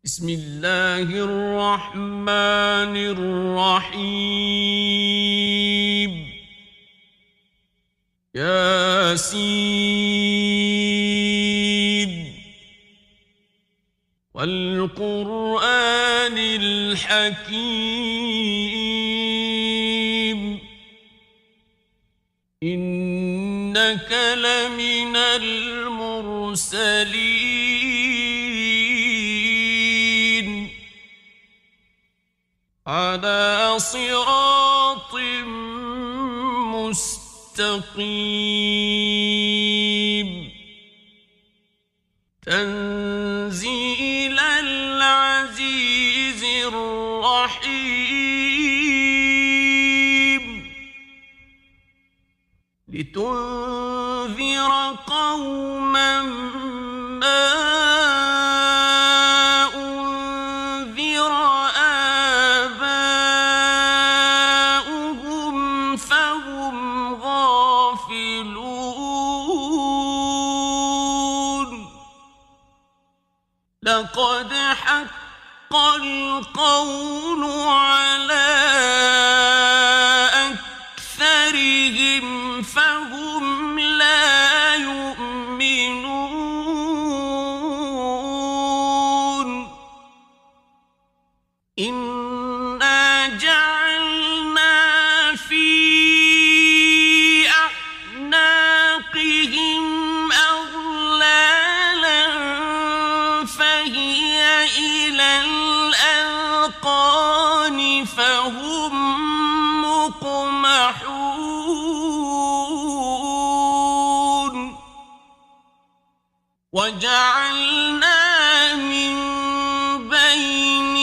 بسم الله الرحمن الرحيم ياسين والقرآن الحكيم إنك لمن المرسلين على صراط مستقيم تنزيل العزيز الرحيم لتنذر قوما ما أنذر آباؤهم فهم غافلون لقد حق القول على أكثرهم فهم لا يؤمنون إنا جعلنا في أعناقهم أغلالا فهي إلى الأذقان فهم مقمحون وجعلنا من بين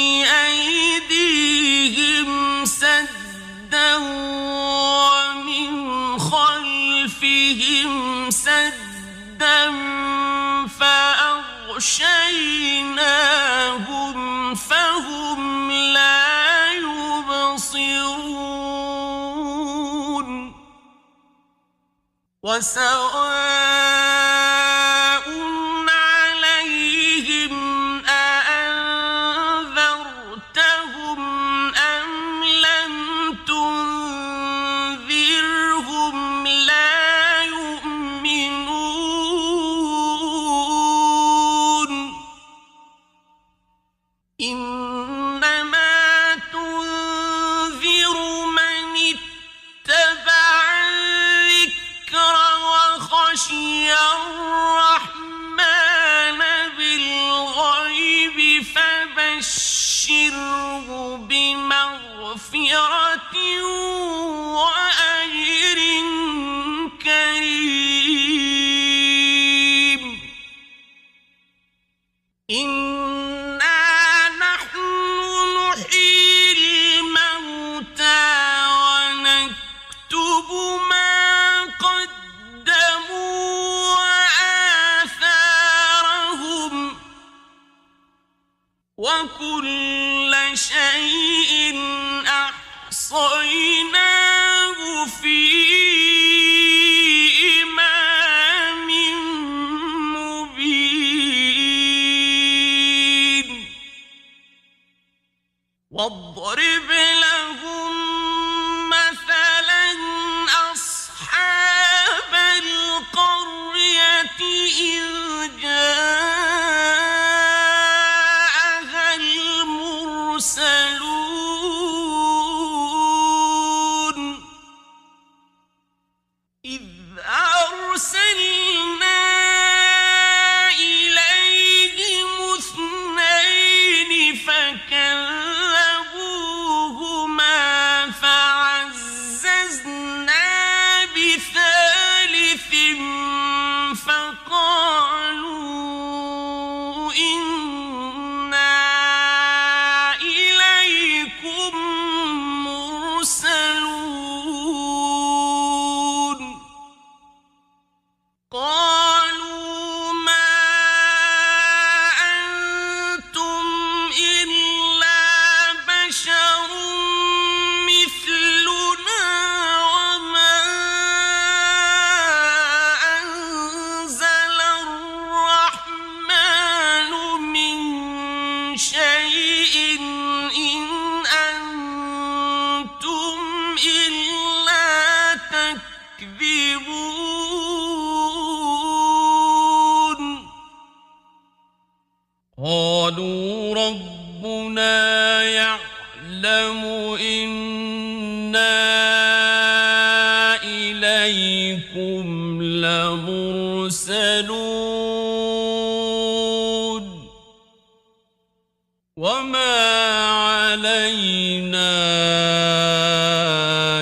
أيديهم سدا ومن خلفهم سدا فأغشيناهم فهم لا يبصرون وسواء عليهم أأنذرتهم أم لم تنذرهم لا يؤمنون إنما تنذر من اتبع الذكر وخشي الرحمن بالغيب فبشره بمغفرة وأجر كريم إنا نحن نحيي الموتى ونكتب ما قدموا وآثارهم وكل شيء أحصيناه في إمام مبين واضرب لهم مثلا أصحاب القرية إذ جاءها المرسلون إذ أرسلنا إليهم اثنين فكذبوهما شيء إن أنتم إلا تكذبون قالوا ربنا يعلم إنا إليكم لمرسلون وما علينا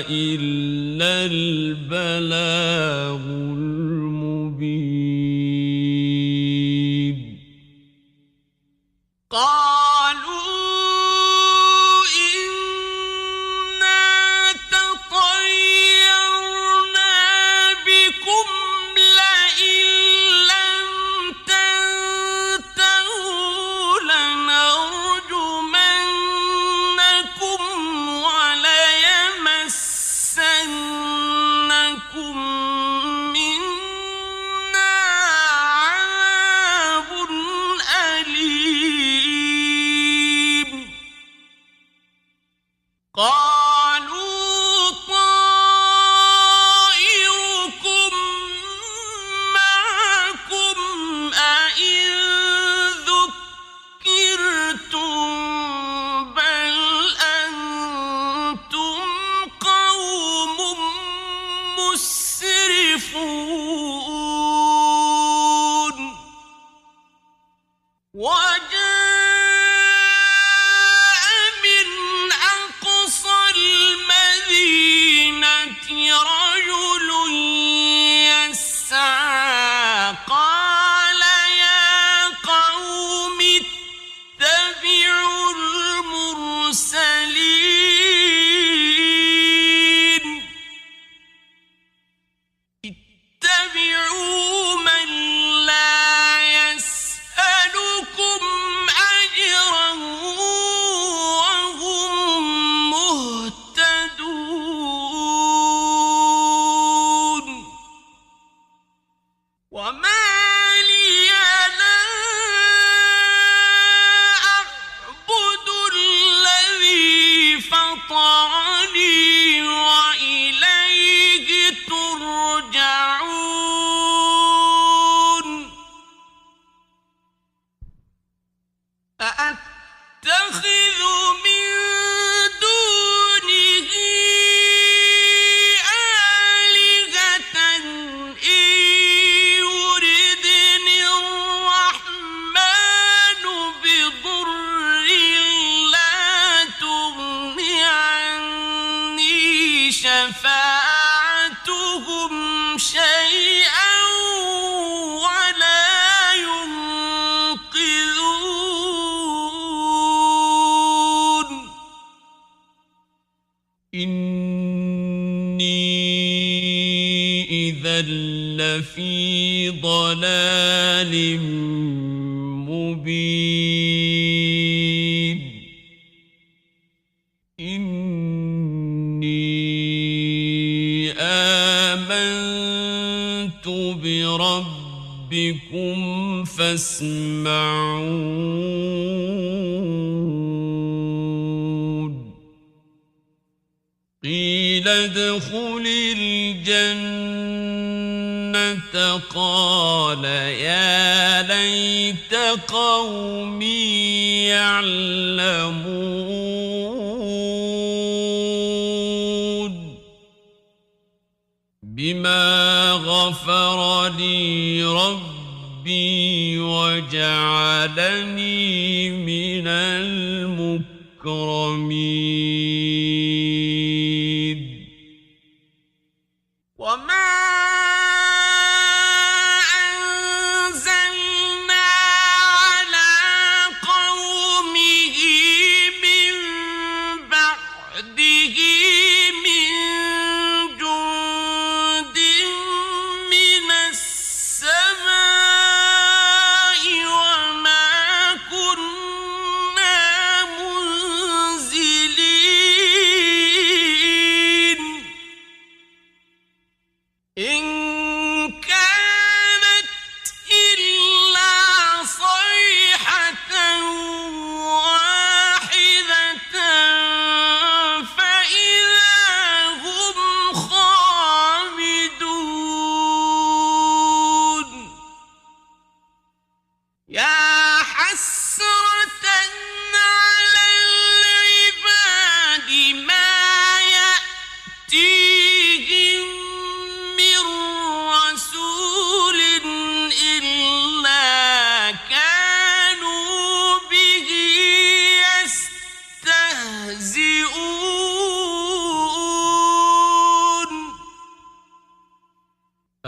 إلا البلاغ المبين قالوا إنا تطيرنا بكم لئن لم تنتهوا لنرجمنكم وليمسنكم منا عذاب أليم قالوا طائركم معكم أئن ذكرتم بل أنتم قوم مسرفون وجاء من أقصى المدينة رجل يسعى قال يا قوم اتبعوا المرسلين اتبعوا من لا يسألكم أجرا وهم مهتدون وما لي لا أعبد الذي فطرني وإليه ترجعون أأتخذ من دونه آلهة إن يردني الرحمن بضر لا تغن عني شفاعتهم شيئا ولا ينقذون إني إذا لفي ضلال مبين إني آمنت بربكم فاسمعون قيل ادخل الجنة قال يا ليت قومي يعلمون بما غفر لي ربي وجعلني من المكرمين وما أنزلنا على قومه من بعده من جند من السماء وما كنا منزلين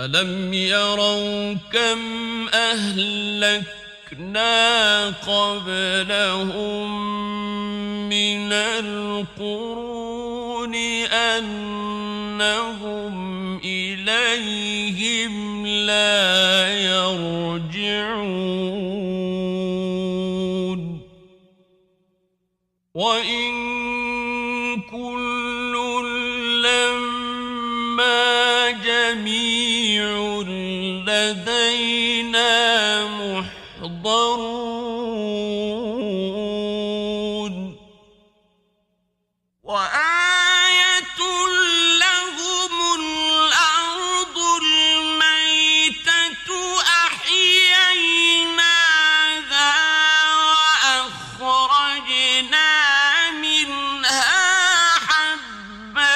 ألم يروا كم أهلكنا قبلهم من القرون أنهم إليهم لا يرجعون وإن كل لما جميع لدينا محضرون وآية لهم الأرض الميتة أحييناها وأخرجنا منها حبا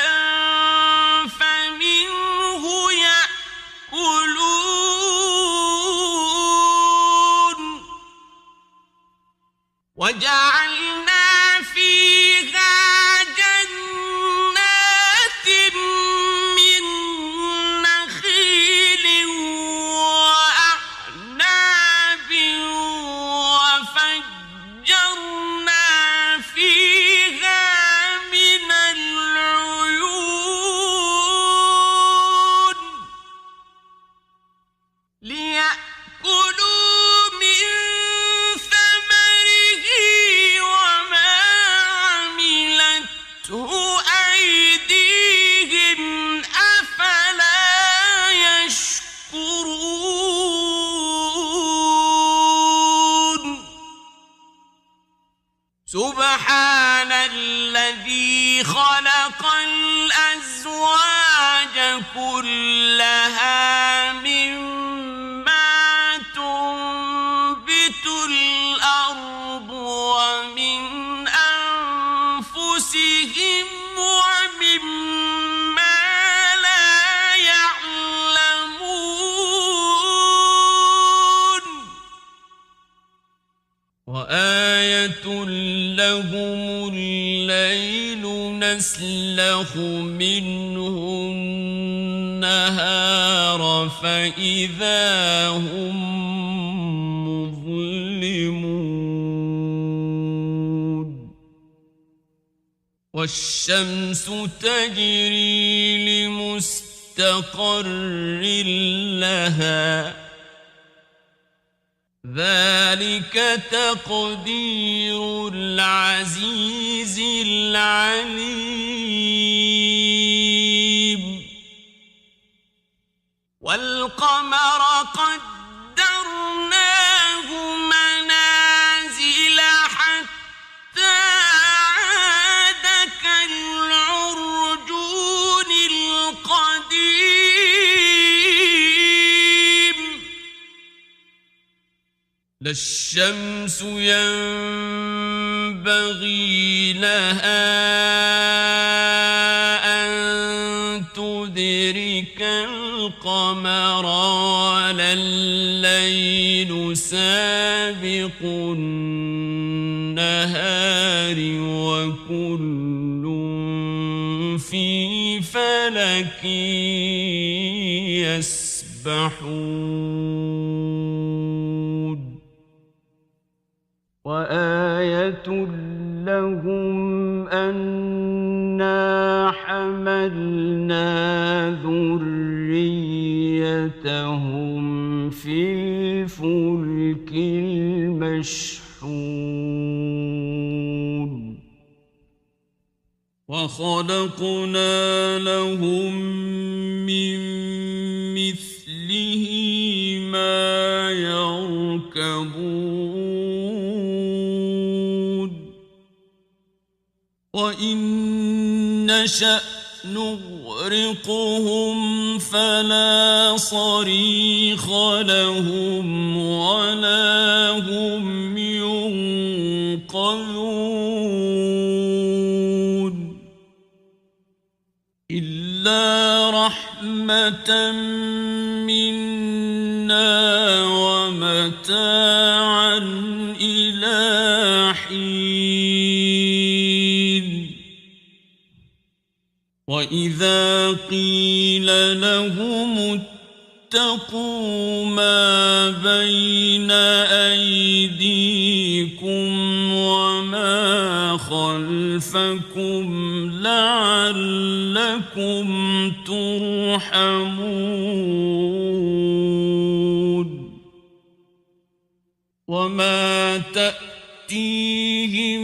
فمنه يأكلون وجعلنا فيها جنات من نخيل وأعناب وفجرنا فيها من العيون ليأكلوا من ثمره وما عملته أيديهم أفلا يشكرون سبحان الذي خلق الأزواج كلها مما تنبت الأرض ومن أنفسهم ومما لا يعلمون وآية لهم الليل نسلخ منه النهار فإذا هم مظلمون والشمس تجري لمستقر لها ذلك تقدير العزيز العليم والقمر قدرناه منازل حتى عاد كالعرجون القديم لا الشمس ينبغي لها أن تدرك القمر ولا الليل سابق النهار وكل في فلك يسبحون وآية لهم أنا حملنا ذريتهم في الفلك المشحون وخلقنا لهم من مثله ما يركبون وإن نشأ نغرقهم فلا صريخ لهم ولا هم ينقذون إلا رحمة منا ومتاعا إلى حين وإذا قيل لهم واتقوا ما بين أيديكم وما خلفكم لعلكم ترحمون وما تأتيهم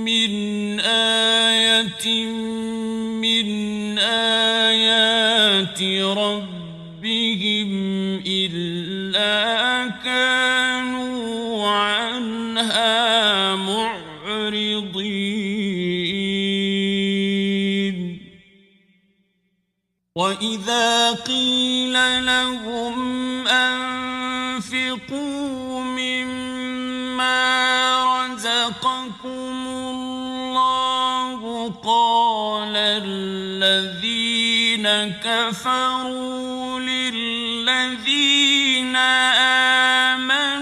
من آية من آيات ربهم إلا كانوا عنها معرضين وإذا قيل لهم أنفقوا مما رزقكم الله قال الذين كفروا للذين آمنوا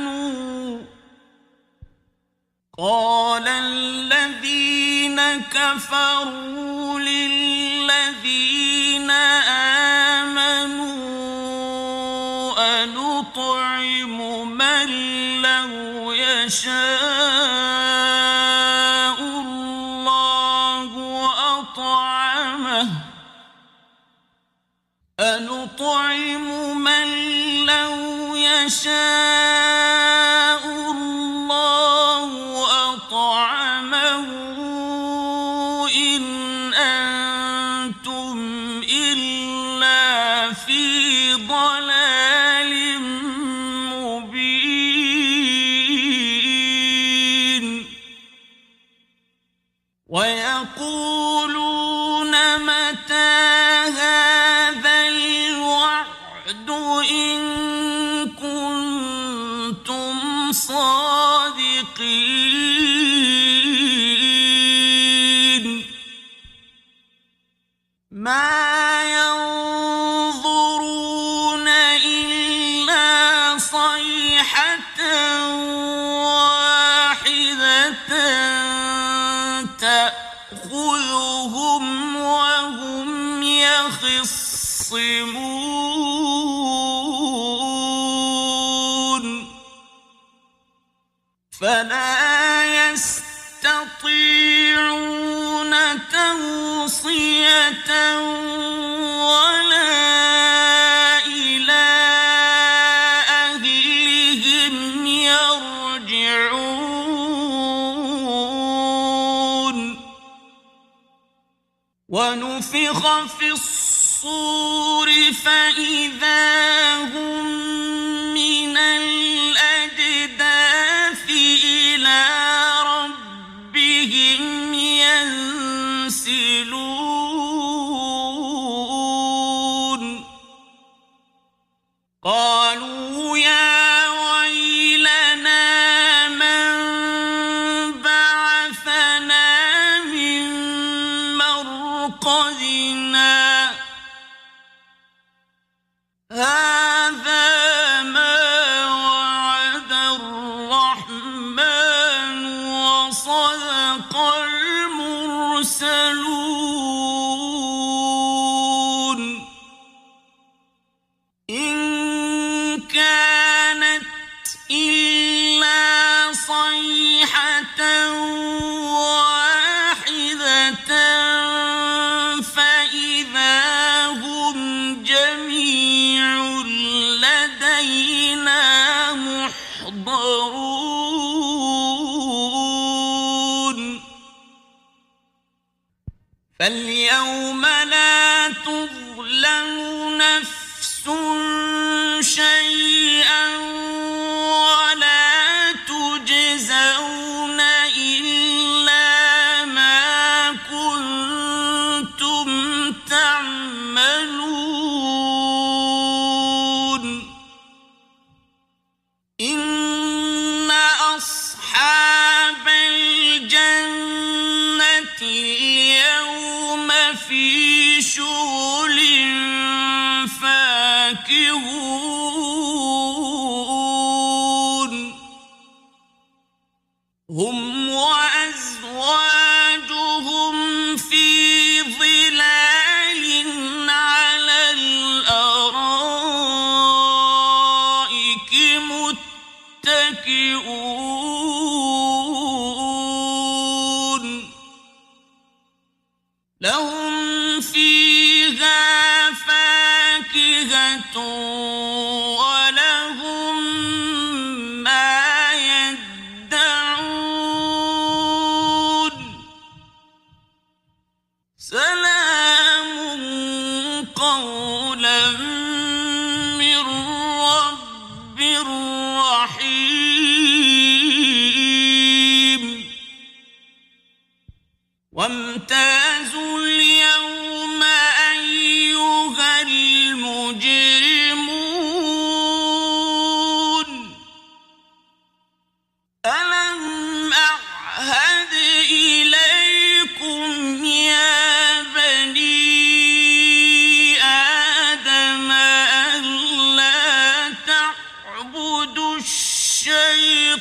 أنطعم من لو يشاء الله أطعمه إن أنتم إلا في ضلال مبين ويقولون متى هذا الوعد إن كنتم صادقين ما ينظرون إلا صيحة واحدة تأخذهم وهم يخصمون فلا يستطيعون توصية ولا إلى أهلهم يرجعون ونفخ في الصور فإذا هم من الأجداث إلى ربهم ينسلون قالوا يا ويلنا من بعثنا من مرقدنا هذا ما وعد الرحمن وصدق المرسلون إن كانت إلا صيحة واحدة فإذا هم جميع لدينا محضرون فاليوم لا تظلم نفس شيئا ولا تجزون إلا ما كنتم تعملون إن أصحاب الجنة اليوم في شغل فاكهون هم وأزواجهم في ظلال على الأرائك لهم فيها فاكهة ولهم ما يدعون سلام قولا من رب رحيم وامتازوا اليوم أيها المجرمون ألم أعهد إليكم يا بني آدم ألا تعبدوا الشيطان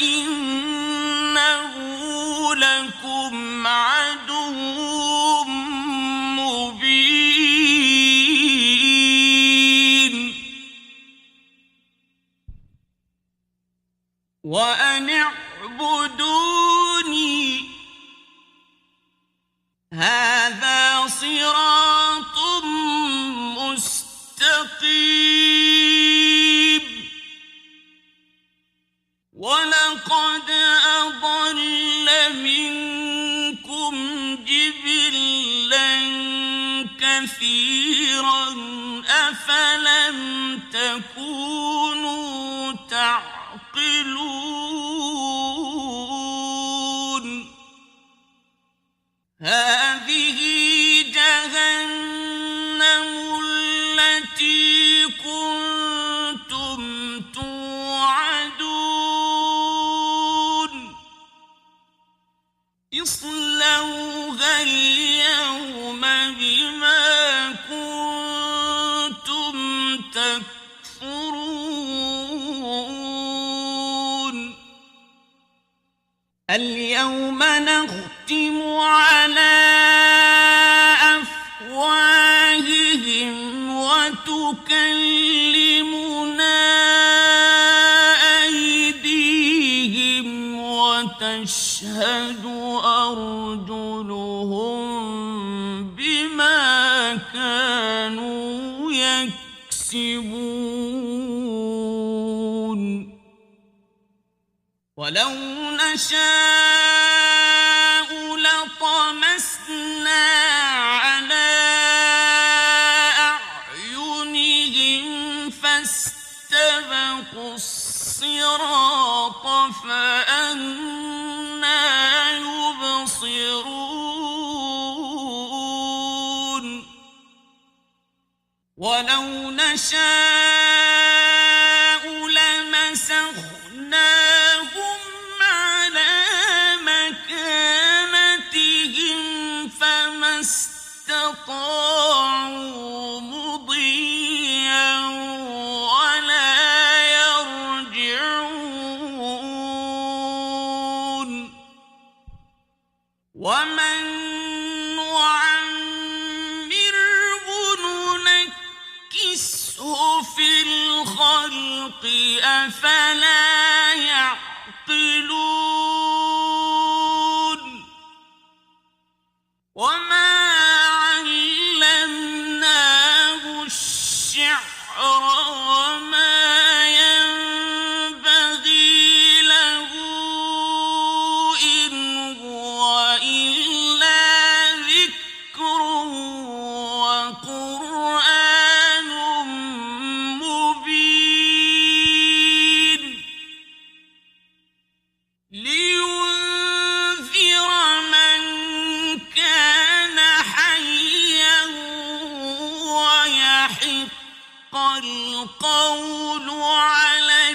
إنه لكم عدو مبين وأن اعبدوني هذا صراط مستقيم ولقد أضل منكم جبلا كثيرا أفلم تكونوا تعقلون هذه جهنم التي كنتم توعدون اصلوها اليوم بما كنتم تكفرون اليوم نختم على أفواههم وتكلمنا أيديهم وتشهد أرجلهم بما كانوا يكسبون ولو نشاء لطمسنا على أعينهم فاستبقوا الصراط فأنى يبصرون ولو نشاء لمسخناهم على مكانتهم فما استطاعوا مضيا ولا يرجعون ومن نعمره ننكسه في الخلق أفلا يعقلون وما علمناه الشعر وما ينبغي له إن هو إلا ذكر وقرآن مبين لينذر من كان حيا ويحق القول على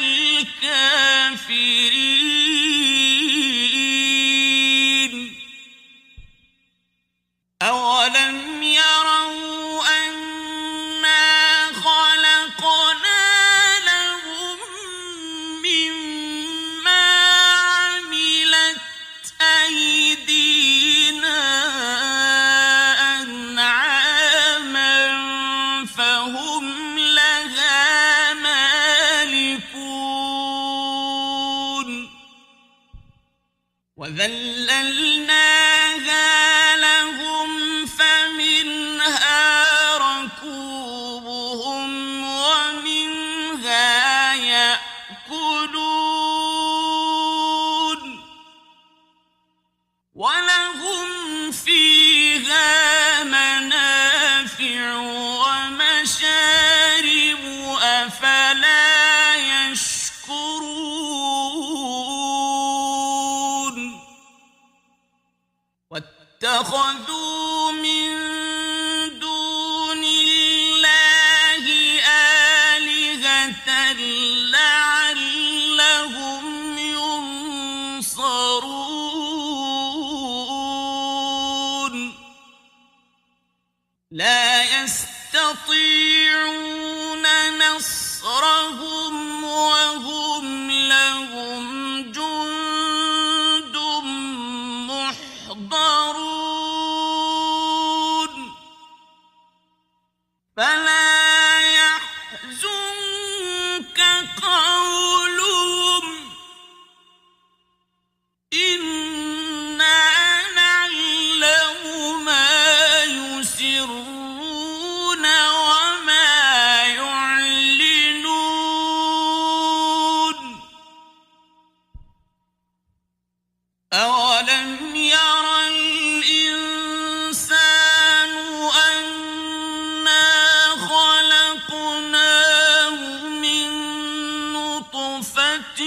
الكافرين أولم يروا أنا خلقنا لهم مما عملت أيدينا أنعاما فهم لها مالكون وذللناها لهم ولهم فيها منافع ومشارب أفلا يشكرون واتخذوا من دون الله آلهة لعلهم ينصرون لا يستطيعون نصرهم وهم لهم جند محضرون فلا يحزنك قولهم إنا نعلم ما يسرون وما يعلنون أولم ير الإنسان أنا خلقناه من نطفة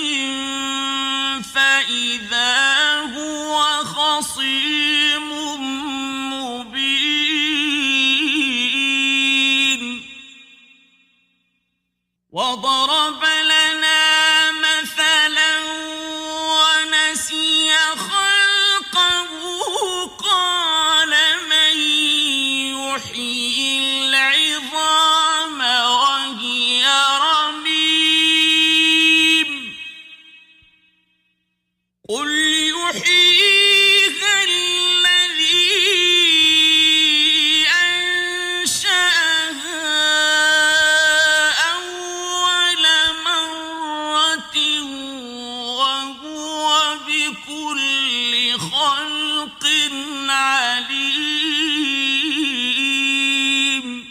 فإذا هو خصيم مبين وضرب لنا مثلا ونسي خلقه قال من يحيي العظام وهي رميم قل يحييها الذي أنشأها أول مرة وهو بكل خلق عليم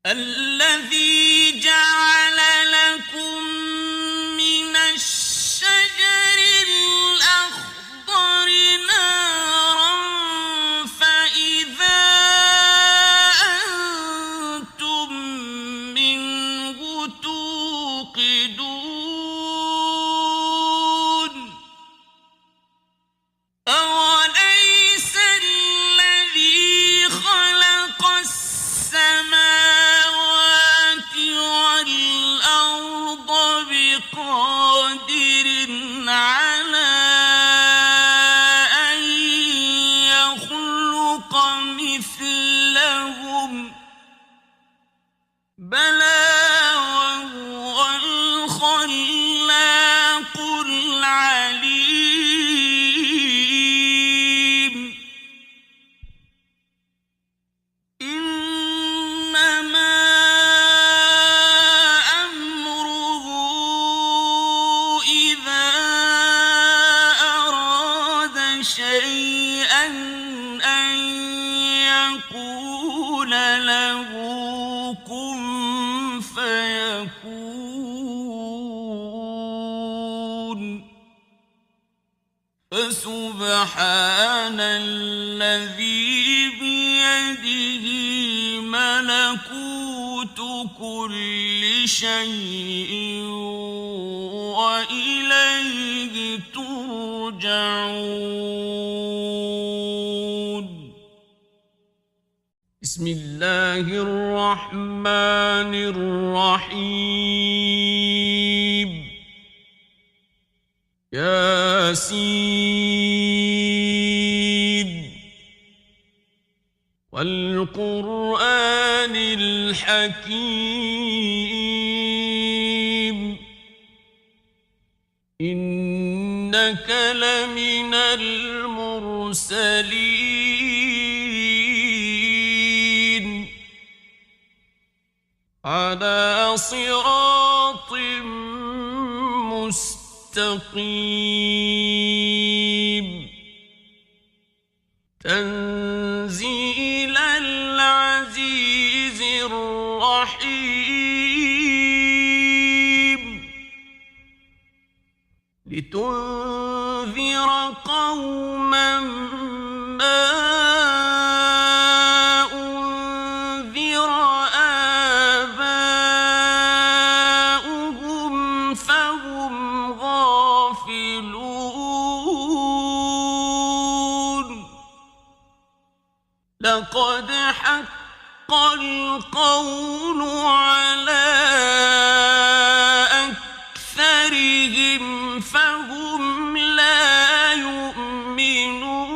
الذي جعل لكم من الشجر الأخضر نارا فإذا أنتم منه توقدون أوليس الذي خلق السماوات والأرض بقادر على أن يخلق مثلهم بلى وهو الخلاق العليم إنما أمره إذا أراد شيئا أن يقول له كن فيكون فسبحان الذي بيده ملكوت كل شيء وإليه ترجعون بسم الله الرحمن الرحيم ياسين والقرآن الحكيم إنك لمن المرسلين على صراط مستقيم تنزيل العزيز الرحيم لتنذر أنذر قوما ما أنذر آباؤهم فهم غافلون لقد حق القول على أكثرهم فهم لا يؤمنون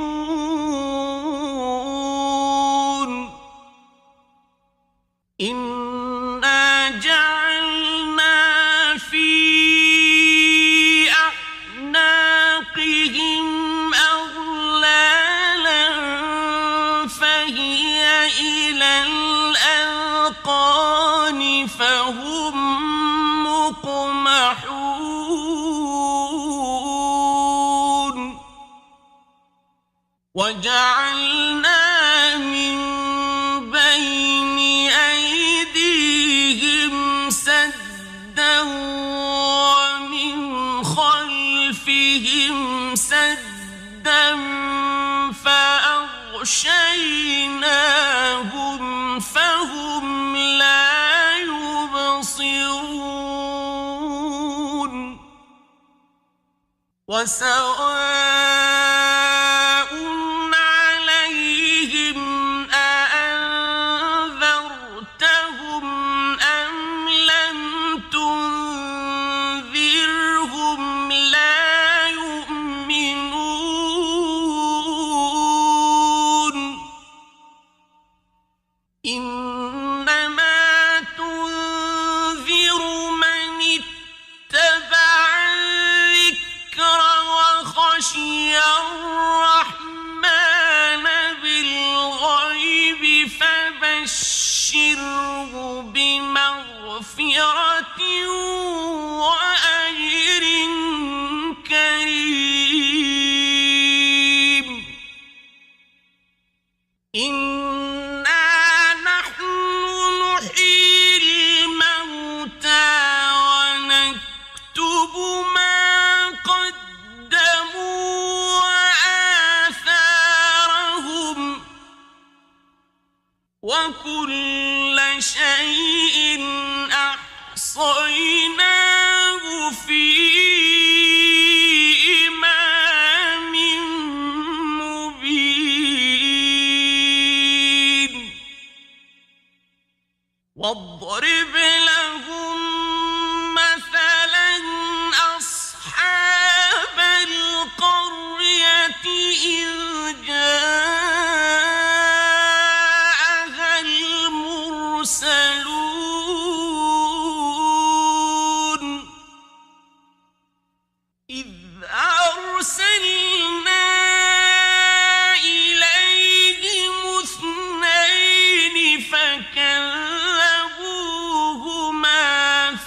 إنا جعلنا في أعناقهم أغلالا فهي إلى الأذقان فهم مقمحون وجعلنا من بين أيديهم سدا ومن خلفهم سدا فأغشيناهم فهم لا يبصرون وسواء عليهم أأنذرتهم أم لم تنذرهم لا يؤمنون إنما تنذر من اتبع الذكر وخشي الرحمن بالغيب فبشره بمغفرة وأجر كريم إنا نحن نحيي الموتى ونكتب ما قدموا وآثارهم وكل شيء أحصيناه في إمام مبين واضرب لهم مثلا أصحاب القرية إذ جاءها المرسلون إذ أرسلنا إليهم اثنين فكذبوهما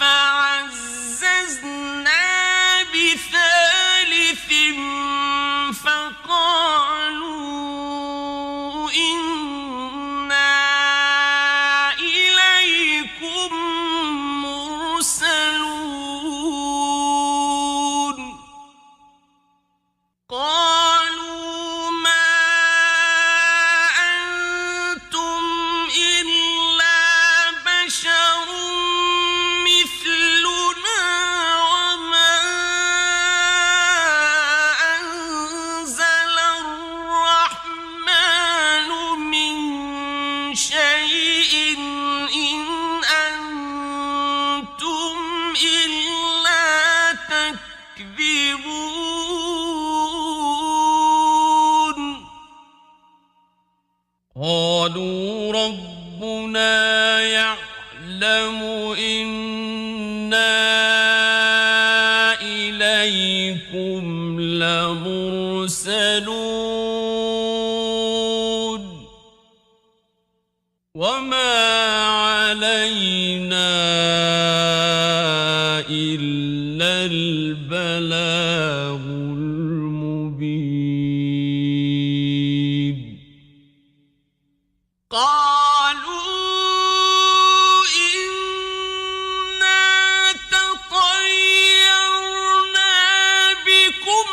فعززنا بثالث فقالوا إنا إليكم مرسلون قالوا ما أنتم إلا بشر مثلنا وما أنزل الرحمن من شيء إن أنتم إلا تكذبون قالوا ربنا يعلم إنا إليكم لمرسلون وما علينا إلا البلاغ المبين قالوا إنا تطيرنا بكم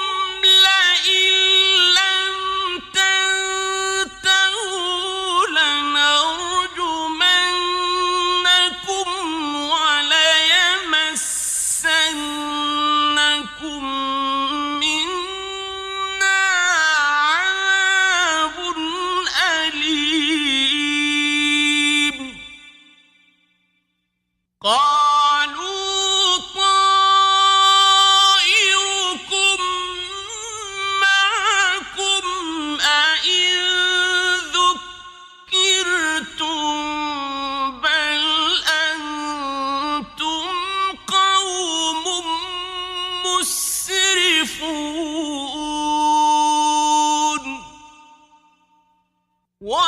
وجاء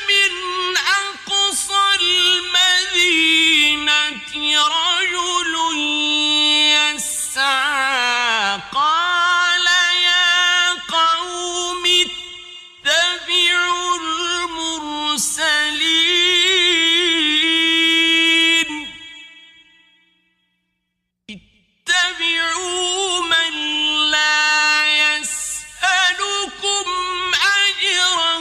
من أقصى المدينة رجل يسعى قال يا قوم اتبعوا المرسلين اتبعوا من لا يسألكم أجرا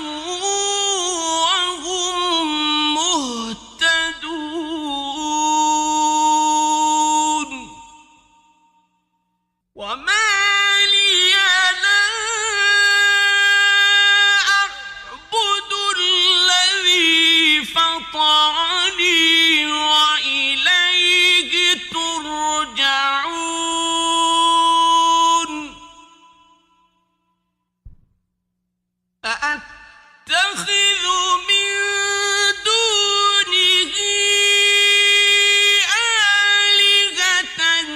وهم مهتدون وما لي لا أعبد الذي فطرني وإليه ترجعون أأتخذ من دونه آلهة إن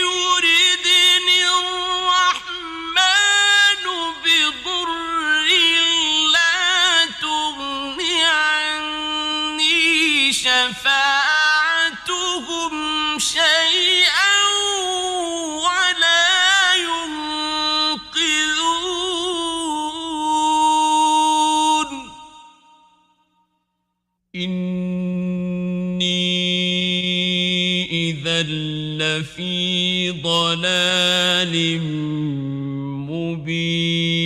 يردني الرحمن بضر لا تغن عني شفاعتهم شيئا ولا ينقذون إني إذا لفي ضلال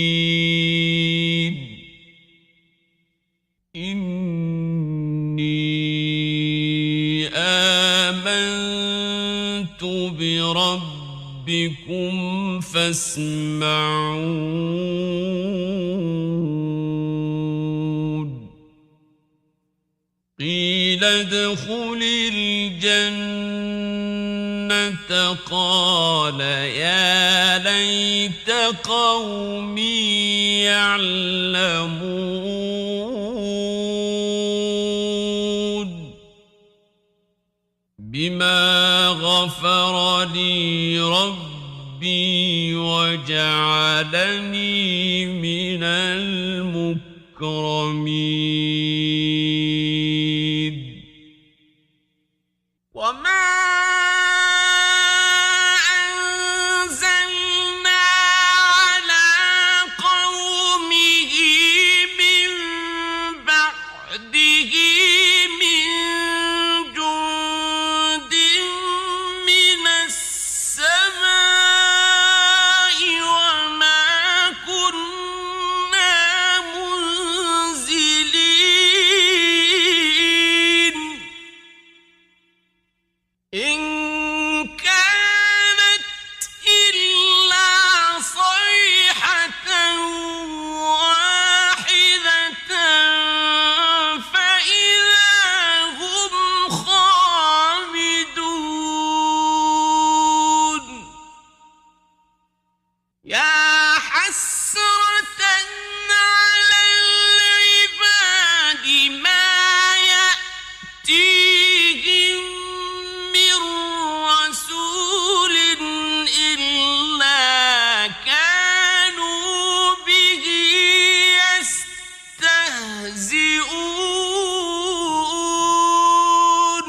مبين إني آمنت بربكم فاسمعون قيل ادخل الجنة قال يا ليت قومي يعلمون بما غفر لي ربي وجعلني من المكرمين وما أنزلنا على قومه من بعده من جند من السماء وما كنا منزلين إن كانت إلا صيحة واحدة فإذا هم خامدون يا حسرة على العباد ما يأتيهم من رسول إلا كانوا به يستهزئون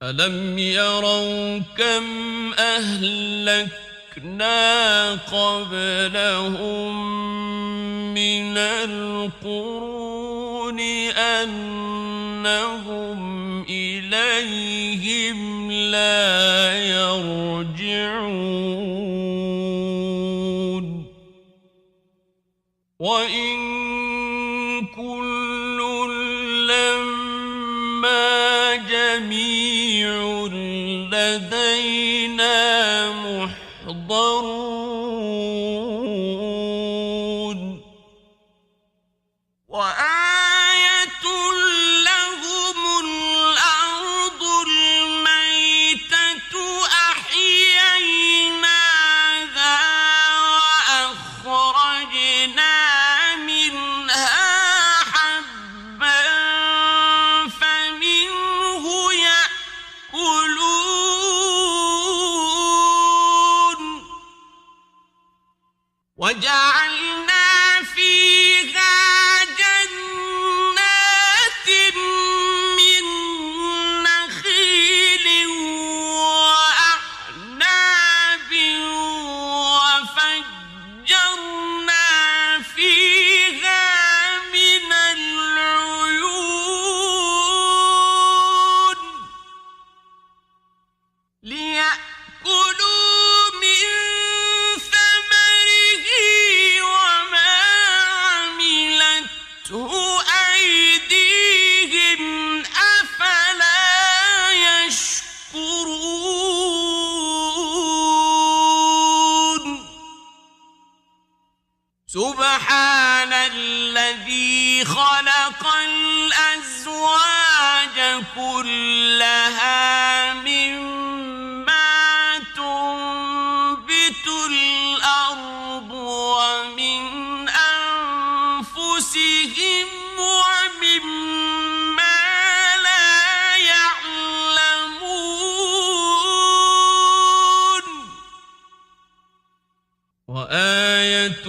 ألم يروا كم أهلكنا قبلهم من القرون أنهم إليهم لا يرجعون وإن كل لما جميع لدينا محضرون وآية لهم الأرض الميتة أحييناها وأخرجنا منها حبا فمنه يأكلون سبحان الذي خلق الأزواج كلها مما تنبت الأرض ومن أنفسهم ومما لا يعلمون وآية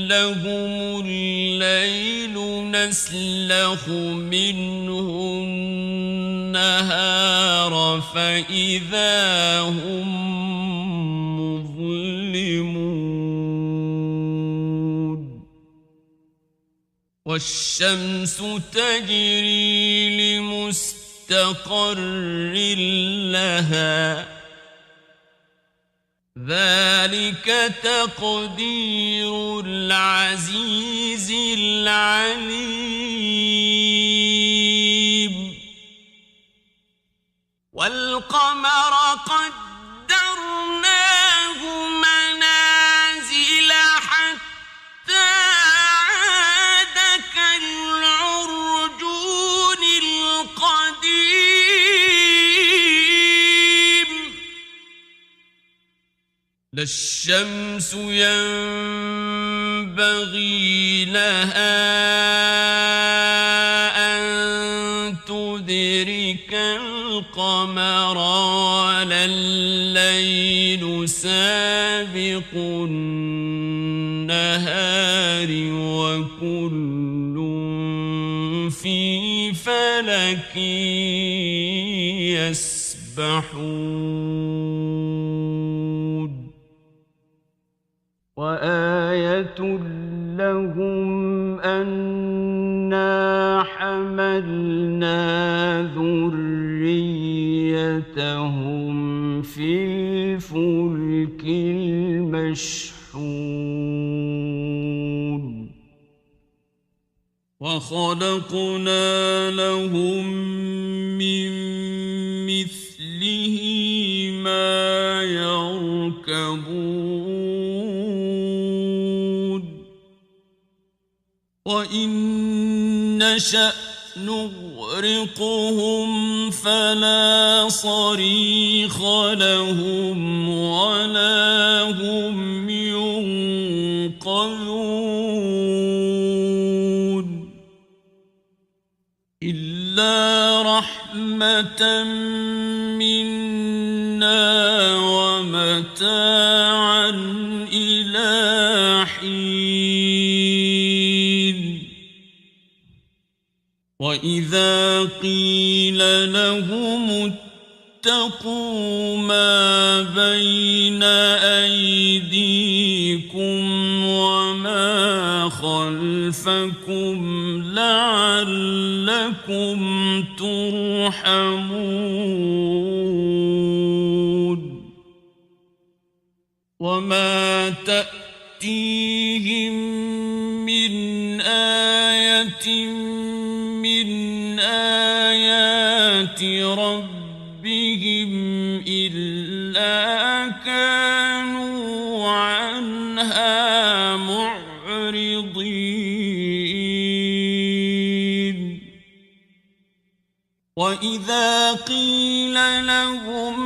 لهم الليل نسلخ منه النهار فإذا هم مظلمون والشمس تجري لمستقر لها ذلك تقدير العزيز العليم والقمر قدرناه منازل حتى عاد كالعرجون القديم لا الشمس ينبغي لها أن تدرك القمر ولا الليل سابق النهار وكل في فلك يسبحون وآية لهم أنا حملنا ذريتهم في الفلك المشحون وخلقنا لهم من مثله ما يركبون وإن نشأ نغرقهم فلا صريخ لهم ولا هم ينقذون إلا رحمة منا ومتاعا إلى حين وإذا قيل لهم اتقوا ما بين أيديكم وما خلفكم لعلكم ترحمون وما تأتيهم من آية من آيات ربهم إلا كانوا عنها معرضين وإذا قيل لهم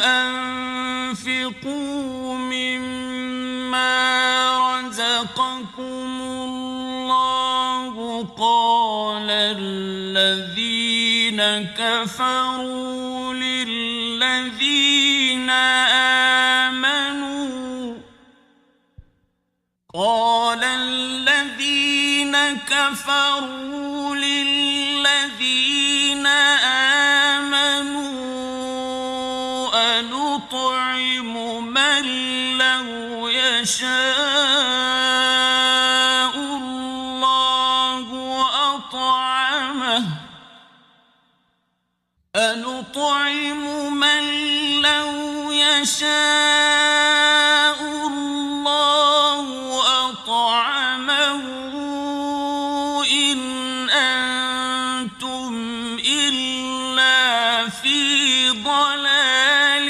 أنفقوا مما رزقكم الله قال الذين كفروا للذين آمنوا أنطعم من لو يشاء الله أطعمه أنطعم من لو يشاء الله أطعمه إن أنتم إلا في ضلال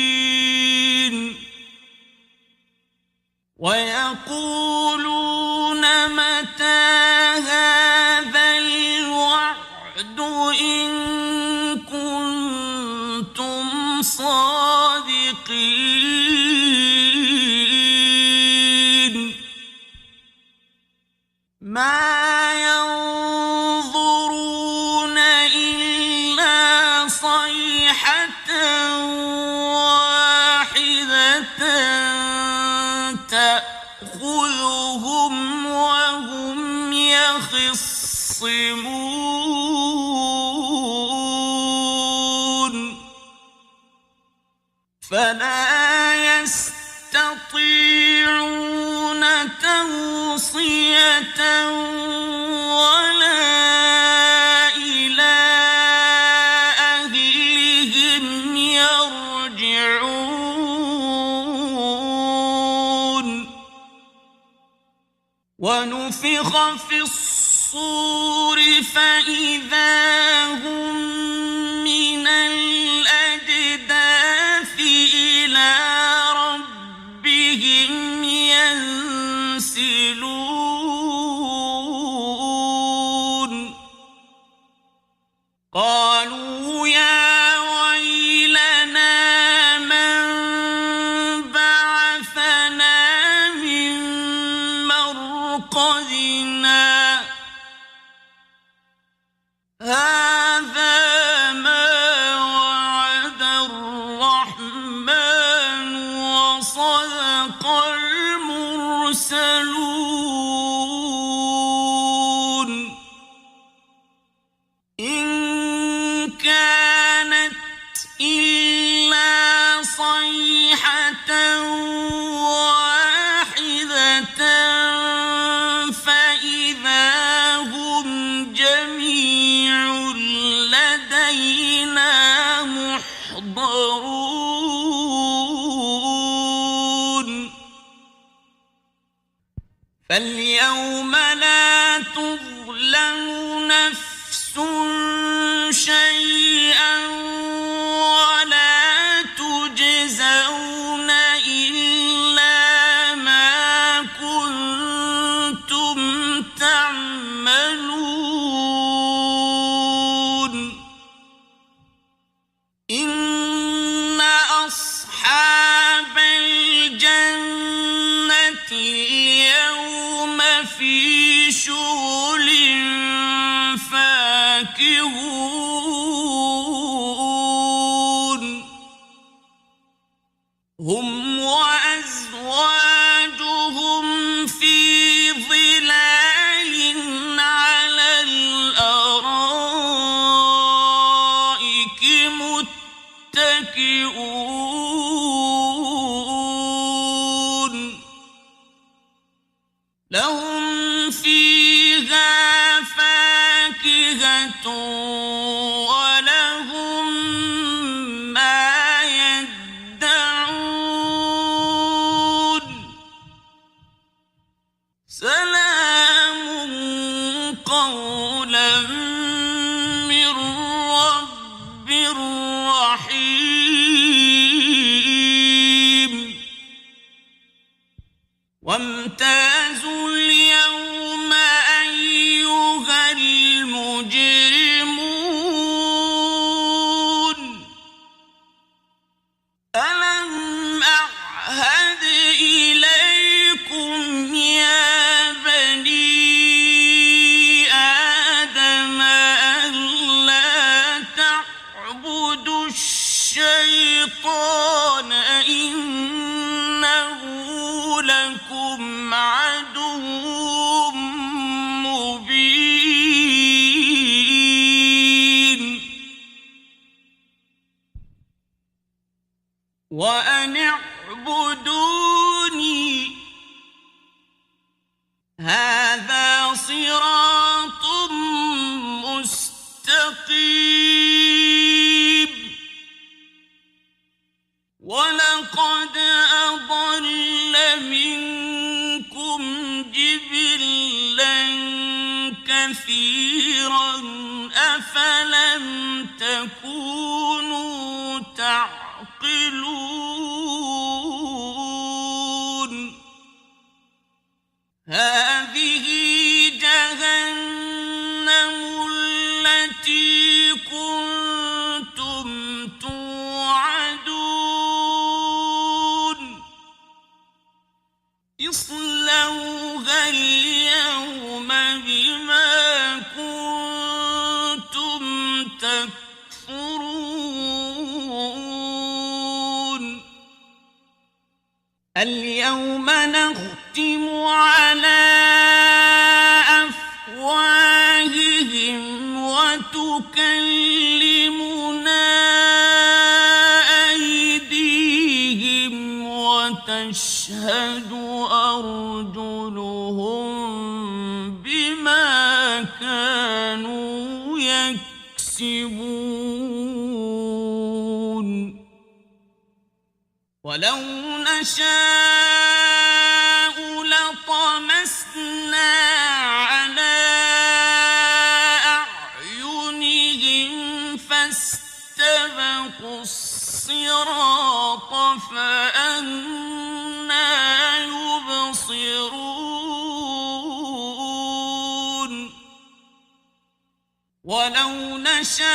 مبين إن كنتم صادقين ما ينظرون إلا صيحة واحدة تأخذهم وهم يخصمون فلا يستطيعون توصية ولا إلى أهلهم يرجعون ونفخ في الصور فإذا هم من الأجداث إلى ربهم ينسلون قالوا يا ويلنا من بعثنا من مرقدنا هذا ما وعد الرحمن وصدق المرسلون إن كانت إلا صيحة واحدة فإذا هم جميع لدينا محضرون فاليوم لا تظلم نفس شيئا ولا تجزون إلا ما كنتم تعملون إن أصحاب الجنة اليوم في شغل فاكهون هم وأزواجهم في ظلال على الأرائك متكئون لهم فيها فاكهة ولهم ما يدعون سلام قولا من رب رحيم وامتازوا اليوم أيها المجرمون ألم أعهد إليكم يا بني آدم ألا تعبدوا الشيطان إنه لكم عدو مبين وأن اعبدوني هذا صراط مستقيم ولقد أضل منكم جبلا كثيرا أفلم تكونوا تعقلون هذه جهنم التي اليوم نختم على أفواههم وتكلمنا أيديهم وتشهد أرجلهم بما كانوا يكسبون ولو نشاء لطمسنا على أعينهم فاستبقوا الصراط فأنى يبصرون ولو نشاء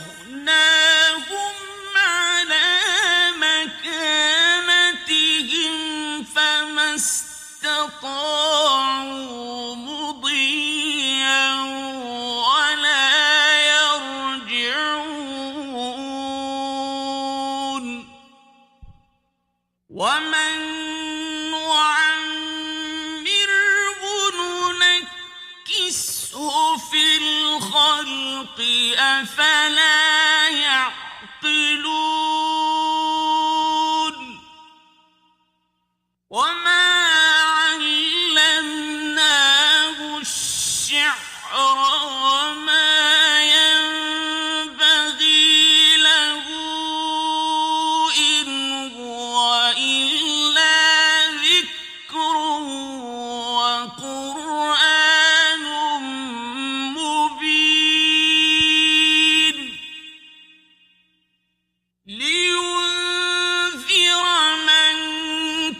لمسخناهم على مكانتهم فما استطاعوا مضيا ولا يرجعون ومن نعمره ننكسه في الخلق أفلا يعقلون وما علمناه الشعر وما ينبغي له إن هو إلا ذكر وقرآن مبين لينذر من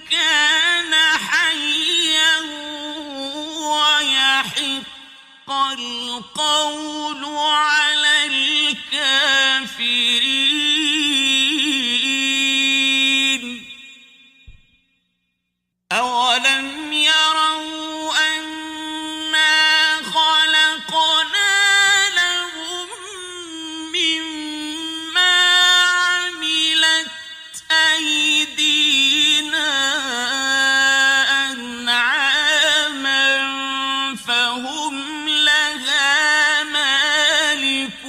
كان حيا ويحق القول على الكافرين أولم يروا أنا خلقنا لهم مما عملت أيدينا أنعاما فهم لها مالكون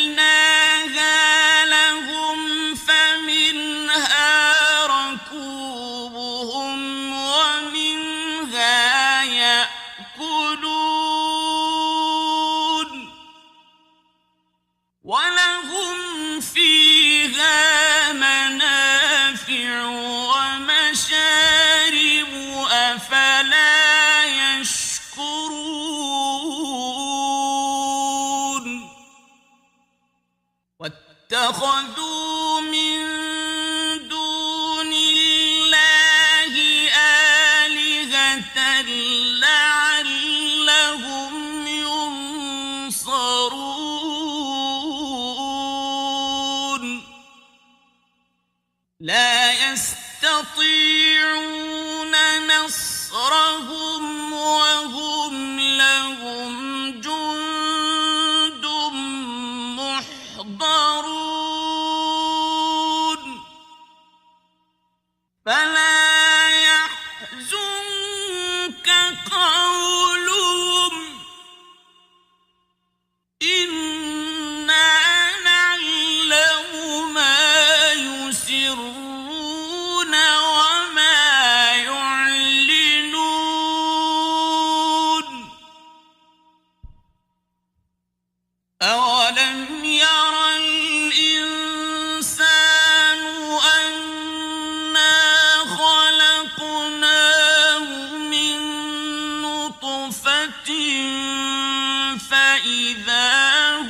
وذللناها لهم فمنها ركوبهم ومنها يأكلون ولهم فيها منافع ومشارب أفلا يشكرون واتخذوا من دون الله آلهة لعلهم ينصرون لا يستطيعون نصرهم وهم لهم جند محضرون فلا يحزنك قولهم إنا نعلم ما يسرون وما يعلنون أولم ير الإنسان أنا خلقناه من نطفة فإذا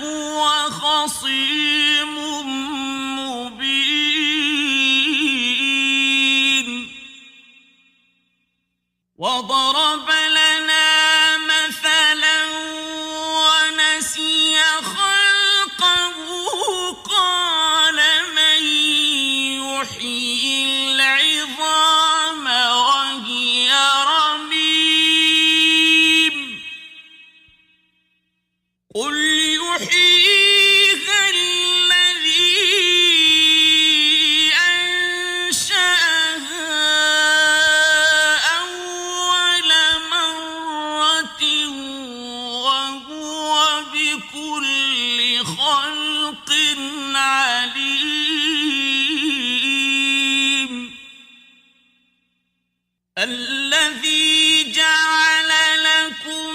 هو خصيم مبين وضرب لنا مثلا ونسي خلقه قال من يحيي العظام وهي رميم قل يحيي الذي جعل لكم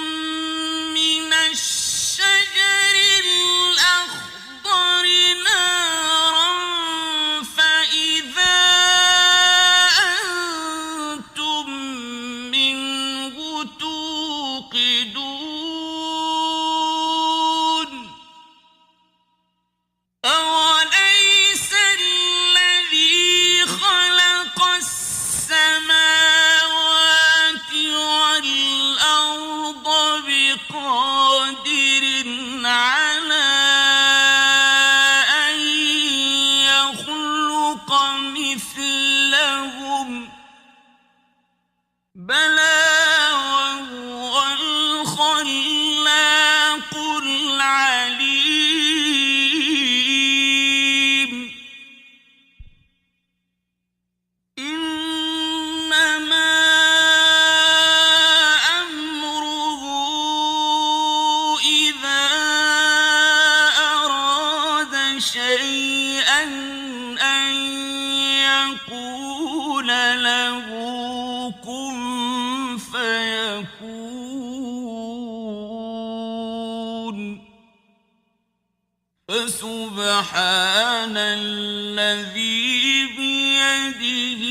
من الشجر الأخضر نارا فإذا أنتم منه توقدون أوليس الذي خلق السماوات والأرض بقادر على أن يخلق مثلهم بلى وهو الخلاق العليم إنما أمره إذا أراد شيئا أن يقول له كن فيكون فسبحان الذي بيده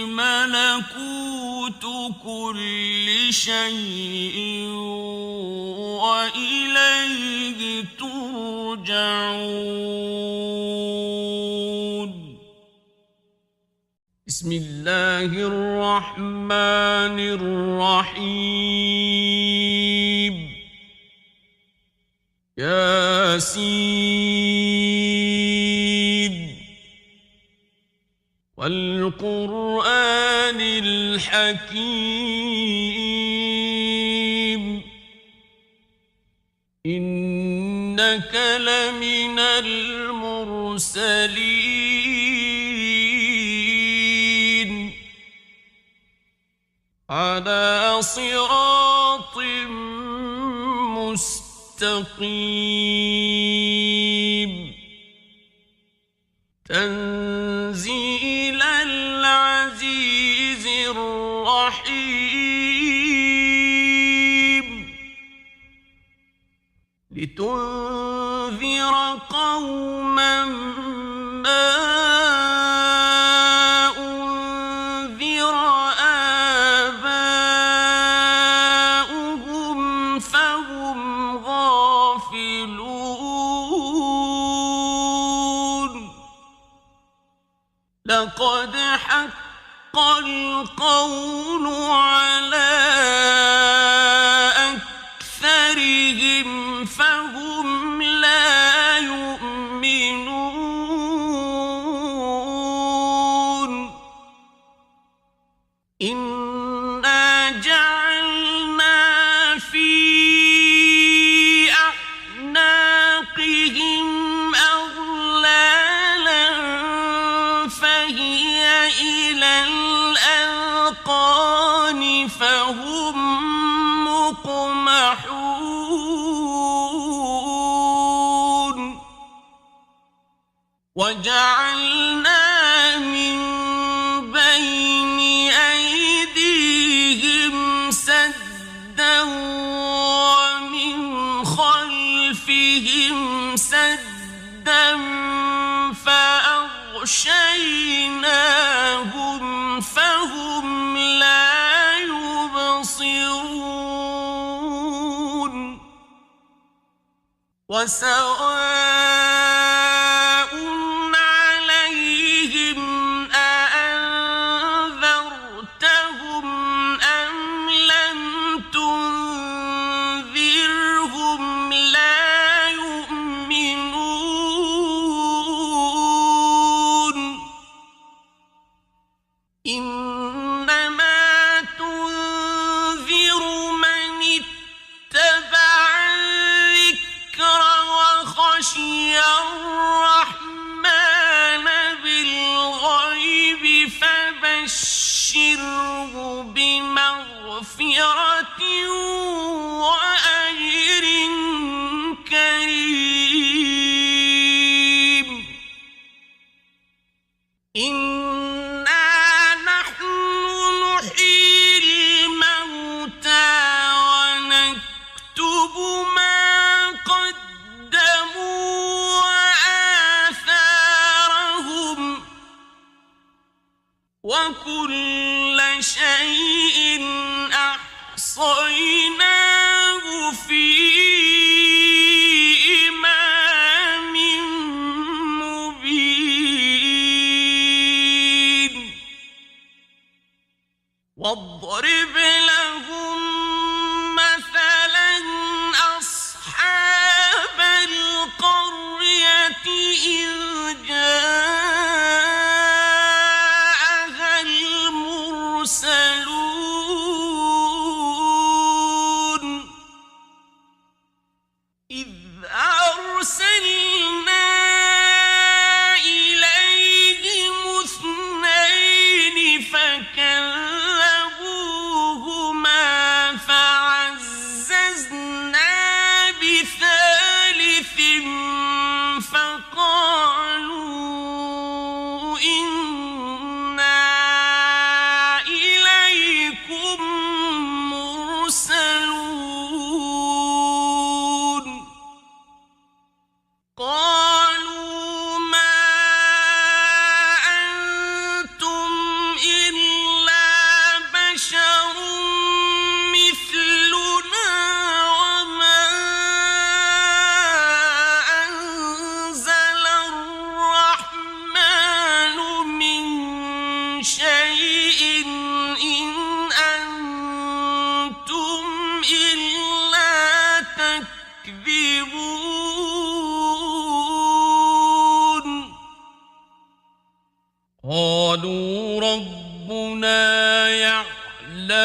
ملكوت كل شيء وإليه ترجعون بسم الله الرحمن الرحيم ياسين والقرآن الحكيم إنك لمن المرسلين على صراط مستقيم تنزيل العزيز الرحيم لتنذر قوما ما أنذر آباؤهم فهم غافلون لقد حق القول على أكثرهم فهم لا يؤمنون إنا جعلنا في أعناقهم أغلالا فهي إلى الأذقان فهم مقمحون وجعلنا من بين أيديهم سدا ومن خلفهم سدا فأغشيناهم فهم لا يبصرون وسواء عليهم أأنذرتهم أم لم تنذرهم لا يؤمنون إنما تنذر من اتبع الذكر وخشي الرحمن بالغيب فبشره بمغفرة وأجر كريم إنا نحن نحيي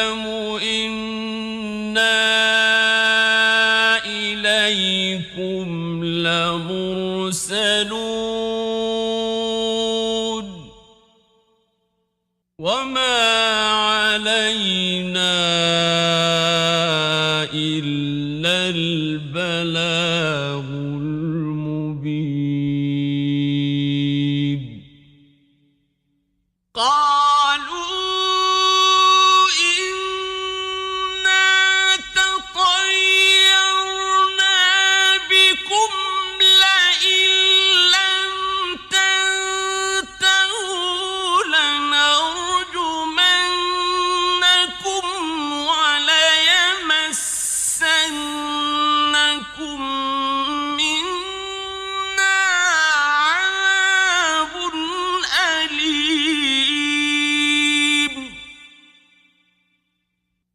يعلم إنا إليكم لمرسلون وما علينا إلا البلاغ المبين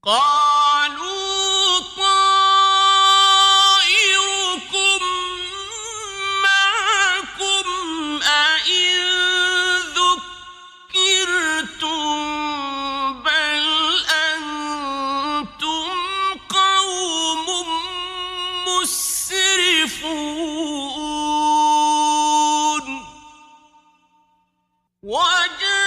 قالوا طائركم معكم أئن ذكرتم بل أنتم قوم مسرفون رجل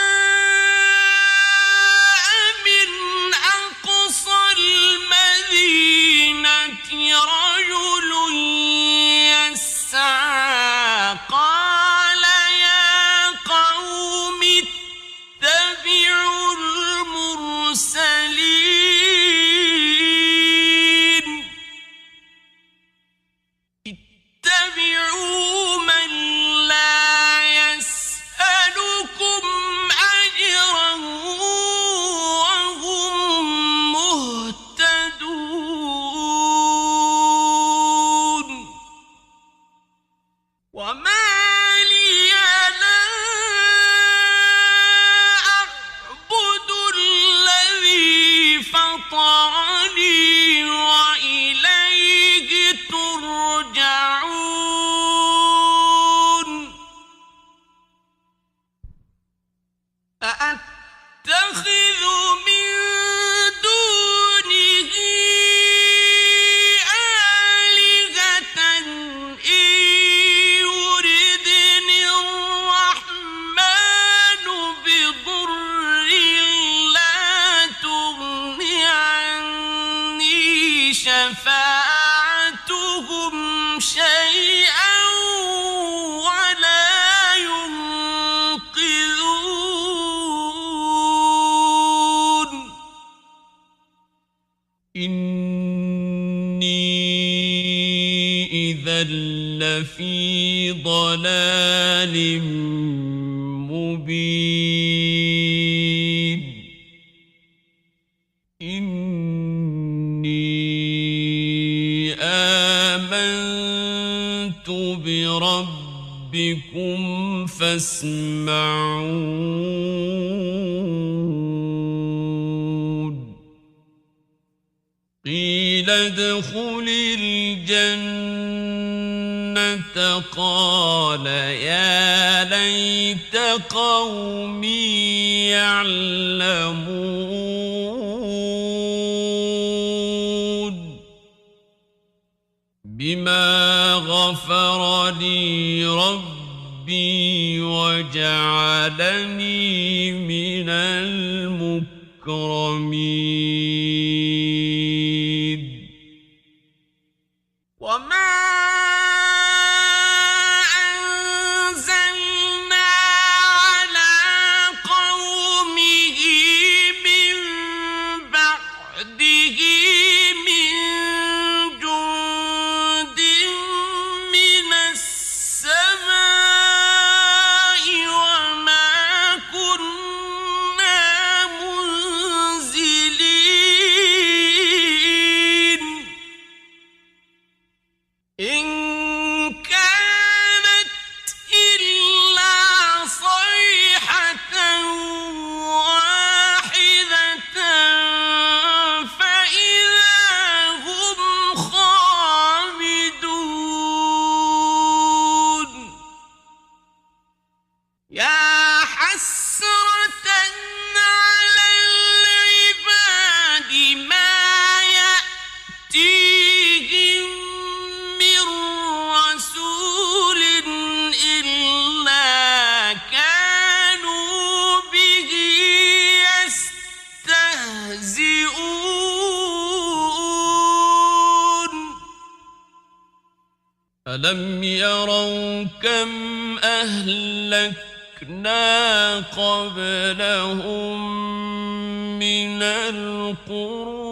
يسعى قال يا قوم اتبعوا المرسلين اتبعوا من لا يسألكم أجرا وهم مهتدون وما لي لا أعبد الذي فطرني وإليه ترجعون أأتخذ من دونه آلهة إن يردني الرحمن بضر لا تغن عني شفاعتهم شيئا ولا ينقذون إني إذا لفي ضلال مبين إني آمنت بربكم فاسمعون قيل ادخل الجنة قال يا ليت قومي يعلمون بما غفر لي ربي وجعلني من المكرمين وما أنزلنا على قومه من بعده من جند من السماء وما كنا منزلين إن كانت إلا صيحة واحدة فإذا ألم يروا كم أهلكنا قبلهم من القرون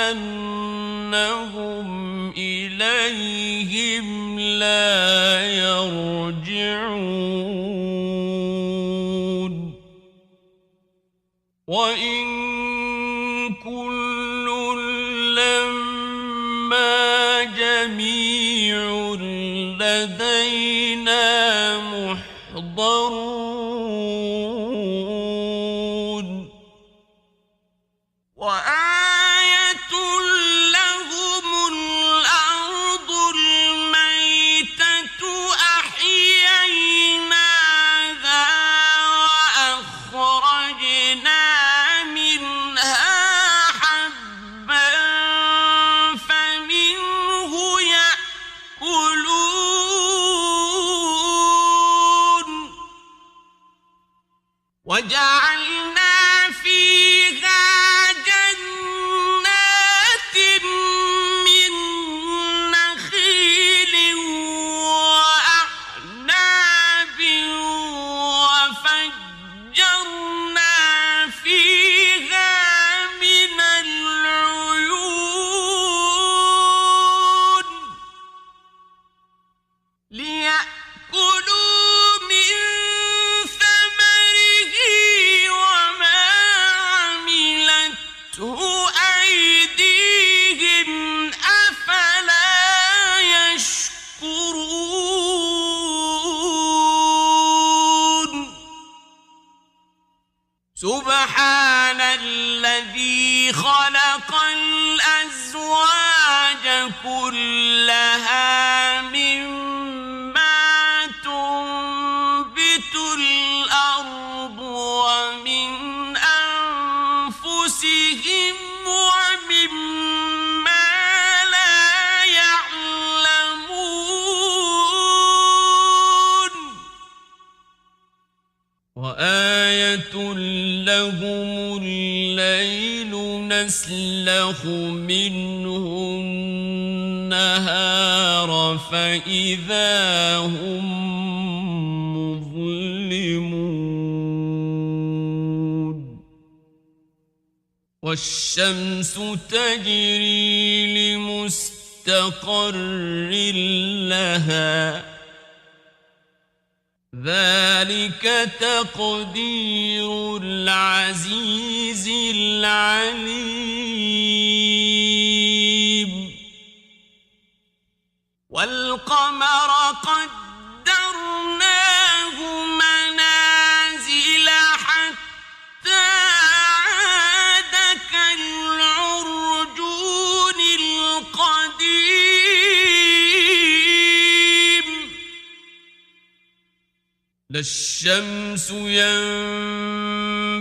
أنهم إليهم لا يرجعون وإن كل لما جميع لدينا محضرون وآية لهم الأرض الميتة أحييناها وأخرجنا منها حبا فمنه يأكلون وجعلنا فيها جنات من نخيل وأعناب وفجرنا فيها من العيون ليأكلوا من ثمره وما عملته أيديهم أفلا يشكرون سبحان الذي خلق الأزواج كلها مما تنبت الأرض ومن أنفسهم ومما لا يعلمون وآية لهم الليل نسلخ منه النهار فإذا هم مظلمون والشمس تجري لمستقر لها ذلك تقدير العزيز العليم والقمر قدرناه منازل حتى عاد كالعرجون القديم لا الشمس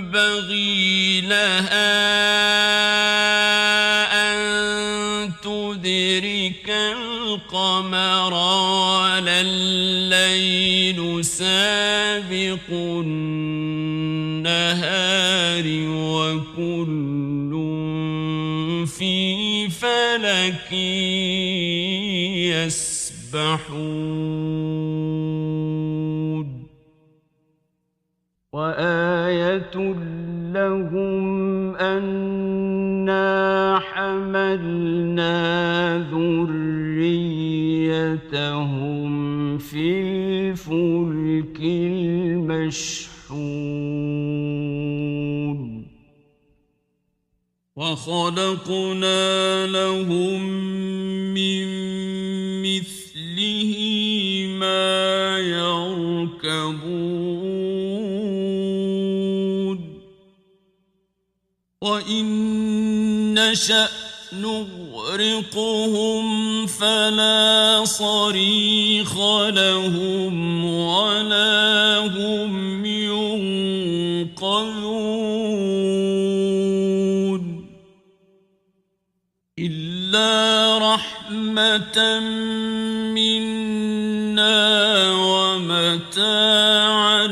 ينبغي لها أن تدرك القمر ولا الليل سابق النهار وكل في فلك يسبحون وآية لهم أنا حملنا ذريتهم في الفلك المشحون وخلقنا لهم من مثله ما يركبون وإن نشأ نغرقهم فلا صريخ لهم ولا هم ينقذون إلا رحمة منا ومتاعا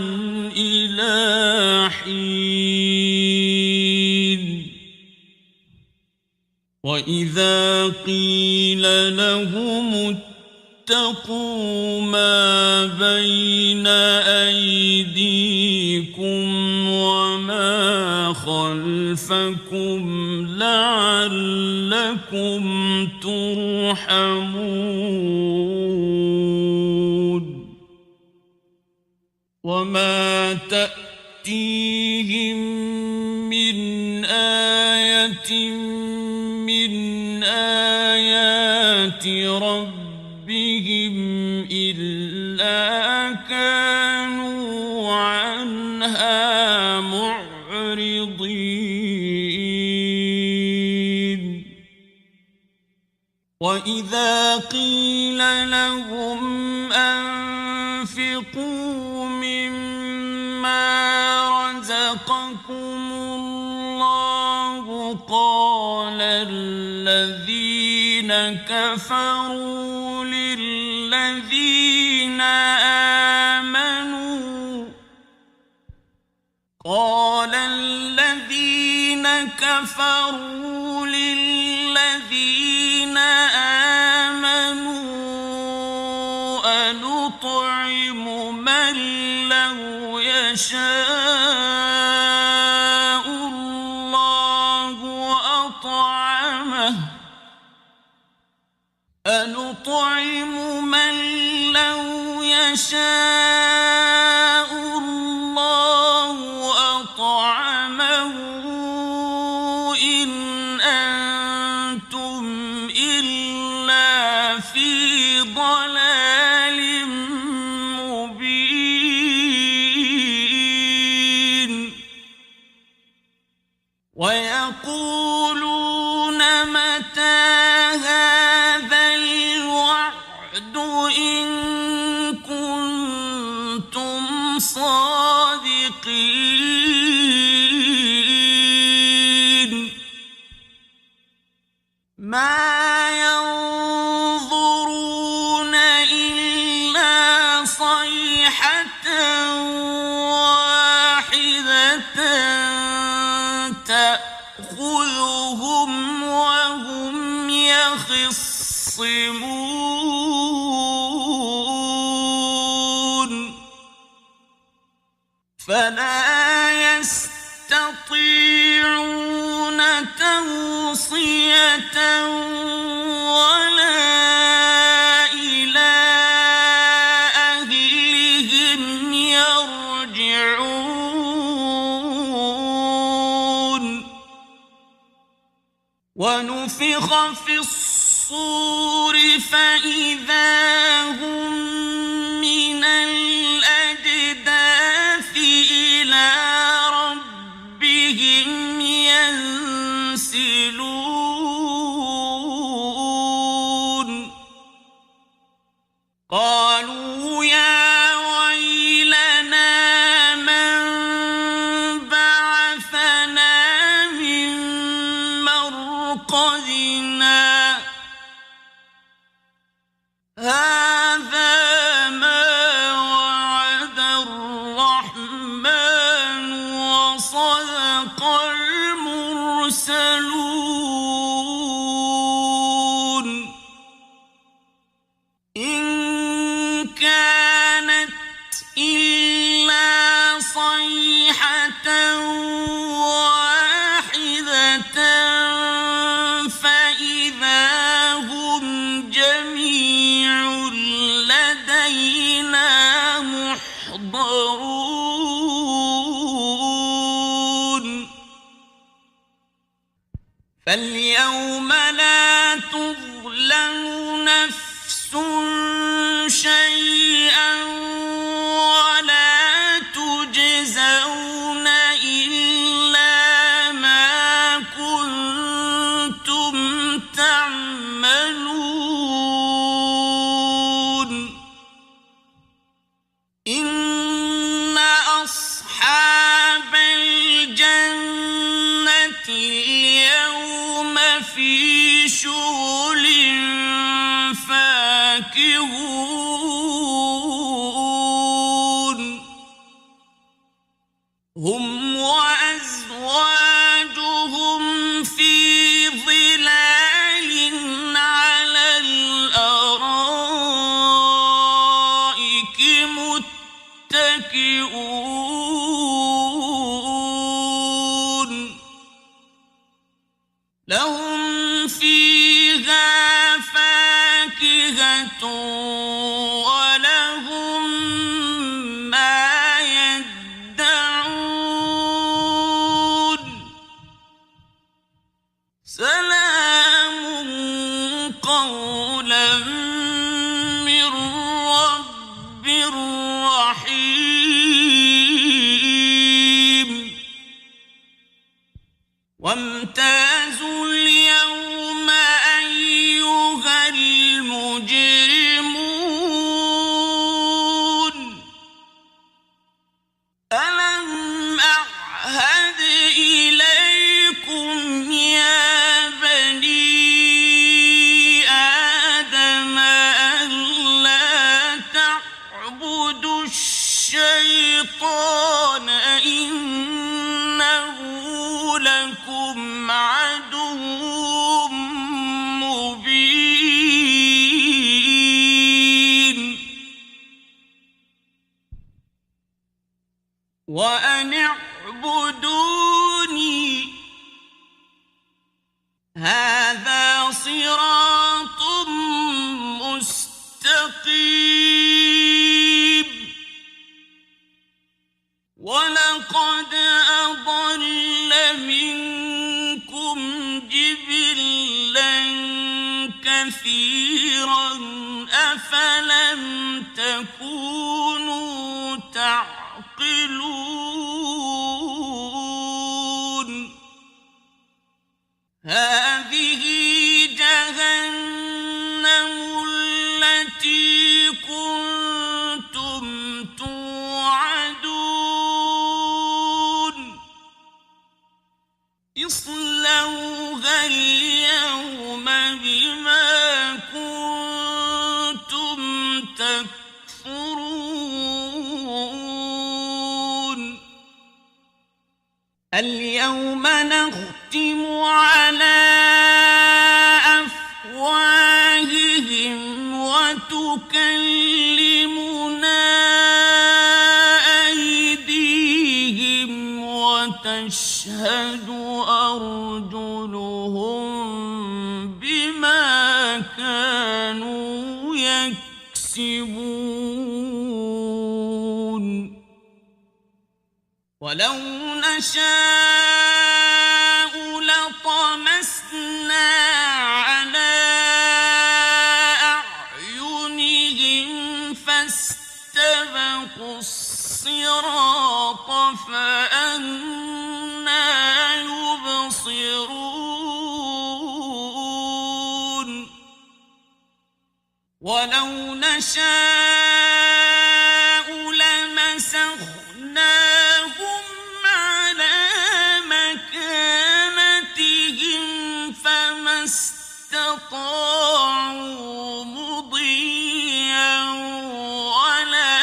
إلى حين وإذا قيل لهم واتقوا ما بين أيديكم وما خلفكم لعلكم ترحمون وما تأتيهم من آية من آيات ربهم إلا كانوا عنها معرضين وإذا قيل لهم أنفقوا مما رزقكم الله قال الذين كفروا للذين آمنوا أنطعم من لو يشاء الله أطعمه إن أنتم إلا في ضلال مبين ويقولون متى هذا الوعد إن كنتم صادقين ما ينظرون إلا صيحة واحدة تأخذهم وهم يخصمون فلا يستطيعون توصية ولا إلى أهلهم يرجعون ونفخ في الصور فإذا هم من الأجداث إلى ربهم ينسلون قالوا يا ويلنا من بعثنا من مرقدنا هذا ما وعد الرحمن وصدق المرسلون إن كانت إلا صيحة واحدة فإذا هم جميع لدينا محضرون فاليوم لا تظلم نفس شيئا ولا تجزون إلا ما كنتم تعملون إن أصحاب الجنة اليوم في شغل فاكهون هم وأزواجهم في ظلال على الأرائك لهم فيها فاكهة ولهم ما يدعون سلام قولا من رب رحيم وامتازوا اليوم أيها المجرمون ألم أعهد إليكم يا بني آدم ألا تعبدوا الشيطان إنه لكم عدو مبين وأن اعبدوني هذا صراط مستقيم ولقد أضل منكم جبلا كثيرا أفلم تكونوا تعقلون هذه جهنم التي كنتم توعدون اصلوها اليوم بما كنتم تكفرون اليوم نختم على أفواههم وتكلمنا أيديهم وتشهد أرجلهم بما كانوا يكسبون ولو نشاء لطمسنا على أعينهم فاستبقوا الصراط فأنى يبصرون ولو نشاء لمسخناهم على مكانتهم فما استطاعوا مضيا ولا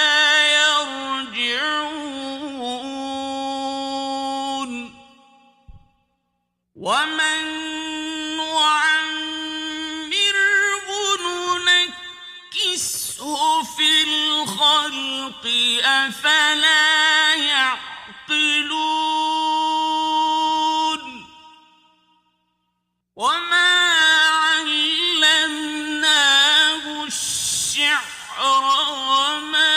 يرجعون ومن نعمره ننكسه في الخلق أفلا يعقلون وما علمناه الشعر وما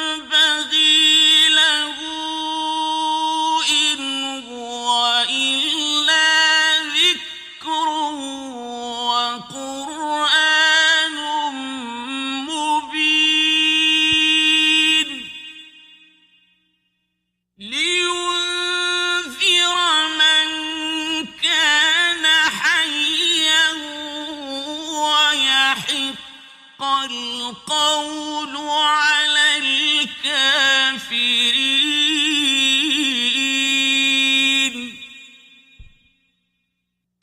ينبغي له إن هو إلا ذكر وقرآن مبين لينذر من كان حيا ويحق القول على الكافرين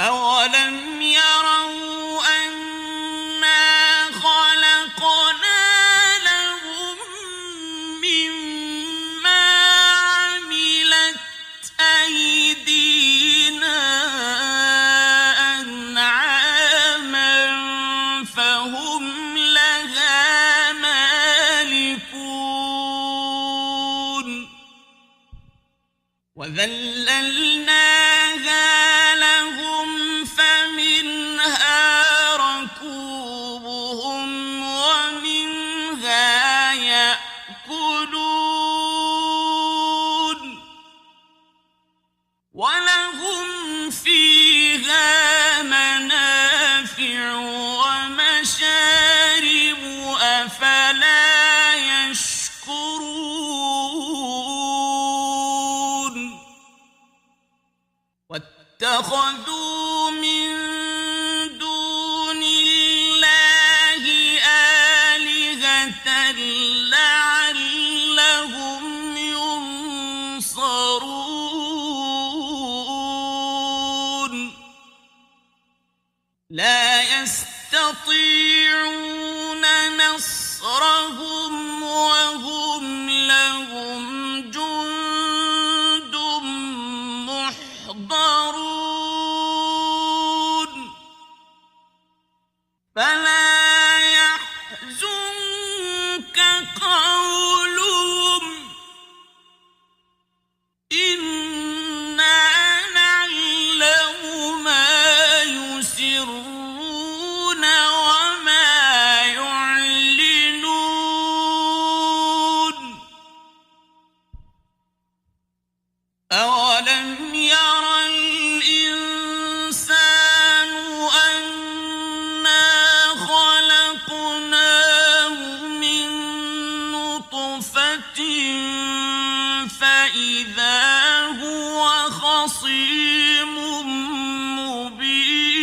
أولم يروا أنا خلقنا لهم مما عملت أيدينا أنعاما فهم لها مالكون وذللناها لهم اتَّخَذُوا مِن دُونِ اللَّهِ آلِهَةً لَّعَلَّهُمْ يُنصَرُونَ لَا يَسْتَطِيعُونَ نَصْرَهُمْ وَهُمْ لَهُمْ جُندٌ مُّحْضَرُونَ فَلَا يَحْزُنكَ قَوْلُهُمْ إِنَّا نَعْلَمُ مَا يُسِرُّونَ وَمَا يُعْلِنُونَ أَوَلَمْ يَرَ الْإِنسَانُ أَنَّا خَلَقْنَاهُ مِن نُّطْفَةٍ فَإِذَا هُوَ خَصِيمٌ مُّبِينٌ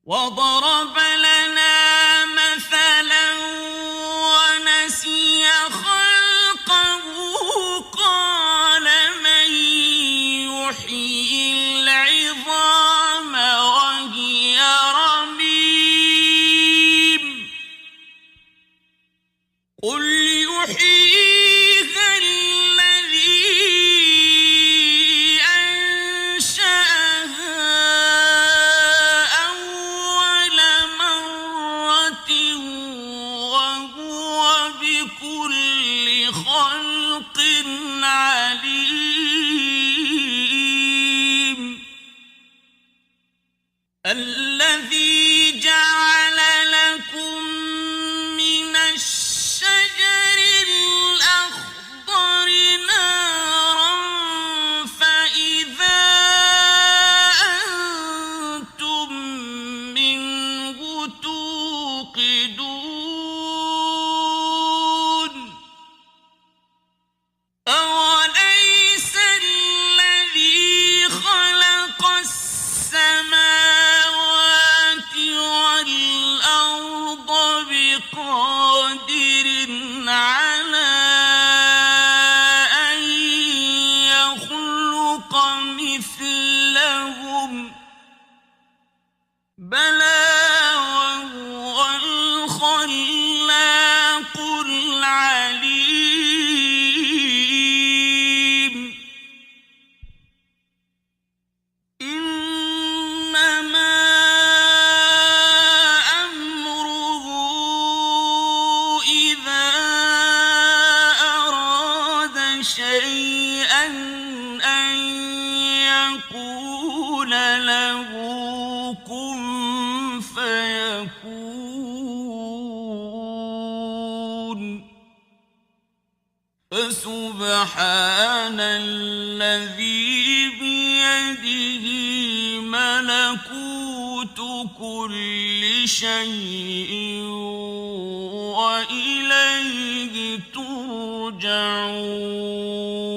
وَضَرَبَ لَنَا مَثَلًا وَنَسِيَ خَلْقَهُ قَالَ مَن يُحْيِي الْعِظَامَ وَهِيَ رَمِيمٌ قُلْ يُحْيِيهَا الَّذِي أَنشَأَهَا أَوَّلَ مَرَّةٍ وَهُوَ بِكُلِّ خَلْقٍ عَلِيمٌ الَّذِي جَعَلَ لَكُم مِّنَ الشَّجَرِ الْأَخْضَرِ نَارًا فَإِذَا أَنتُم مِّنْهُ تُوقِدُونَ أَوَلَيْسَ الَّذِي خَلَقَ السَّمَاوَاتِ وَالْأَرْضَ بِقَادِرٍ عَلَىٰ أَن يَخْلُقَ مِثْلَهُم ۚ بَلَىٰ وَهُوَ الْخَلَّاقُ الْعَلِيمُ إِنَّمَا أَمْرُهُ إِذَا أَرَادَ شَيْئًا أَن يَقُولَ لَهُ كُن فَيَكُونُ فَسُبْحَانَ الَّذِي بِيَدِهِ مَلَكُوتُ كُلِّ شَيْءٍ وَإِلَيْهِ تُرْجَعُونَ تُرْجَعُونَ. وَإِذَا سَأَلَكَ عِبَادِي عَنِّي فَإِنِّي قَرِيبٌ أُجِيبُ دَعْوَةَ الدَّاعِ إِذَا دَعَانِ فَاسْتَجِيبُوا لِي وَلْيُؤْمِنُوا بِي لَعَلَّهُمْ يَرْشُدُونَ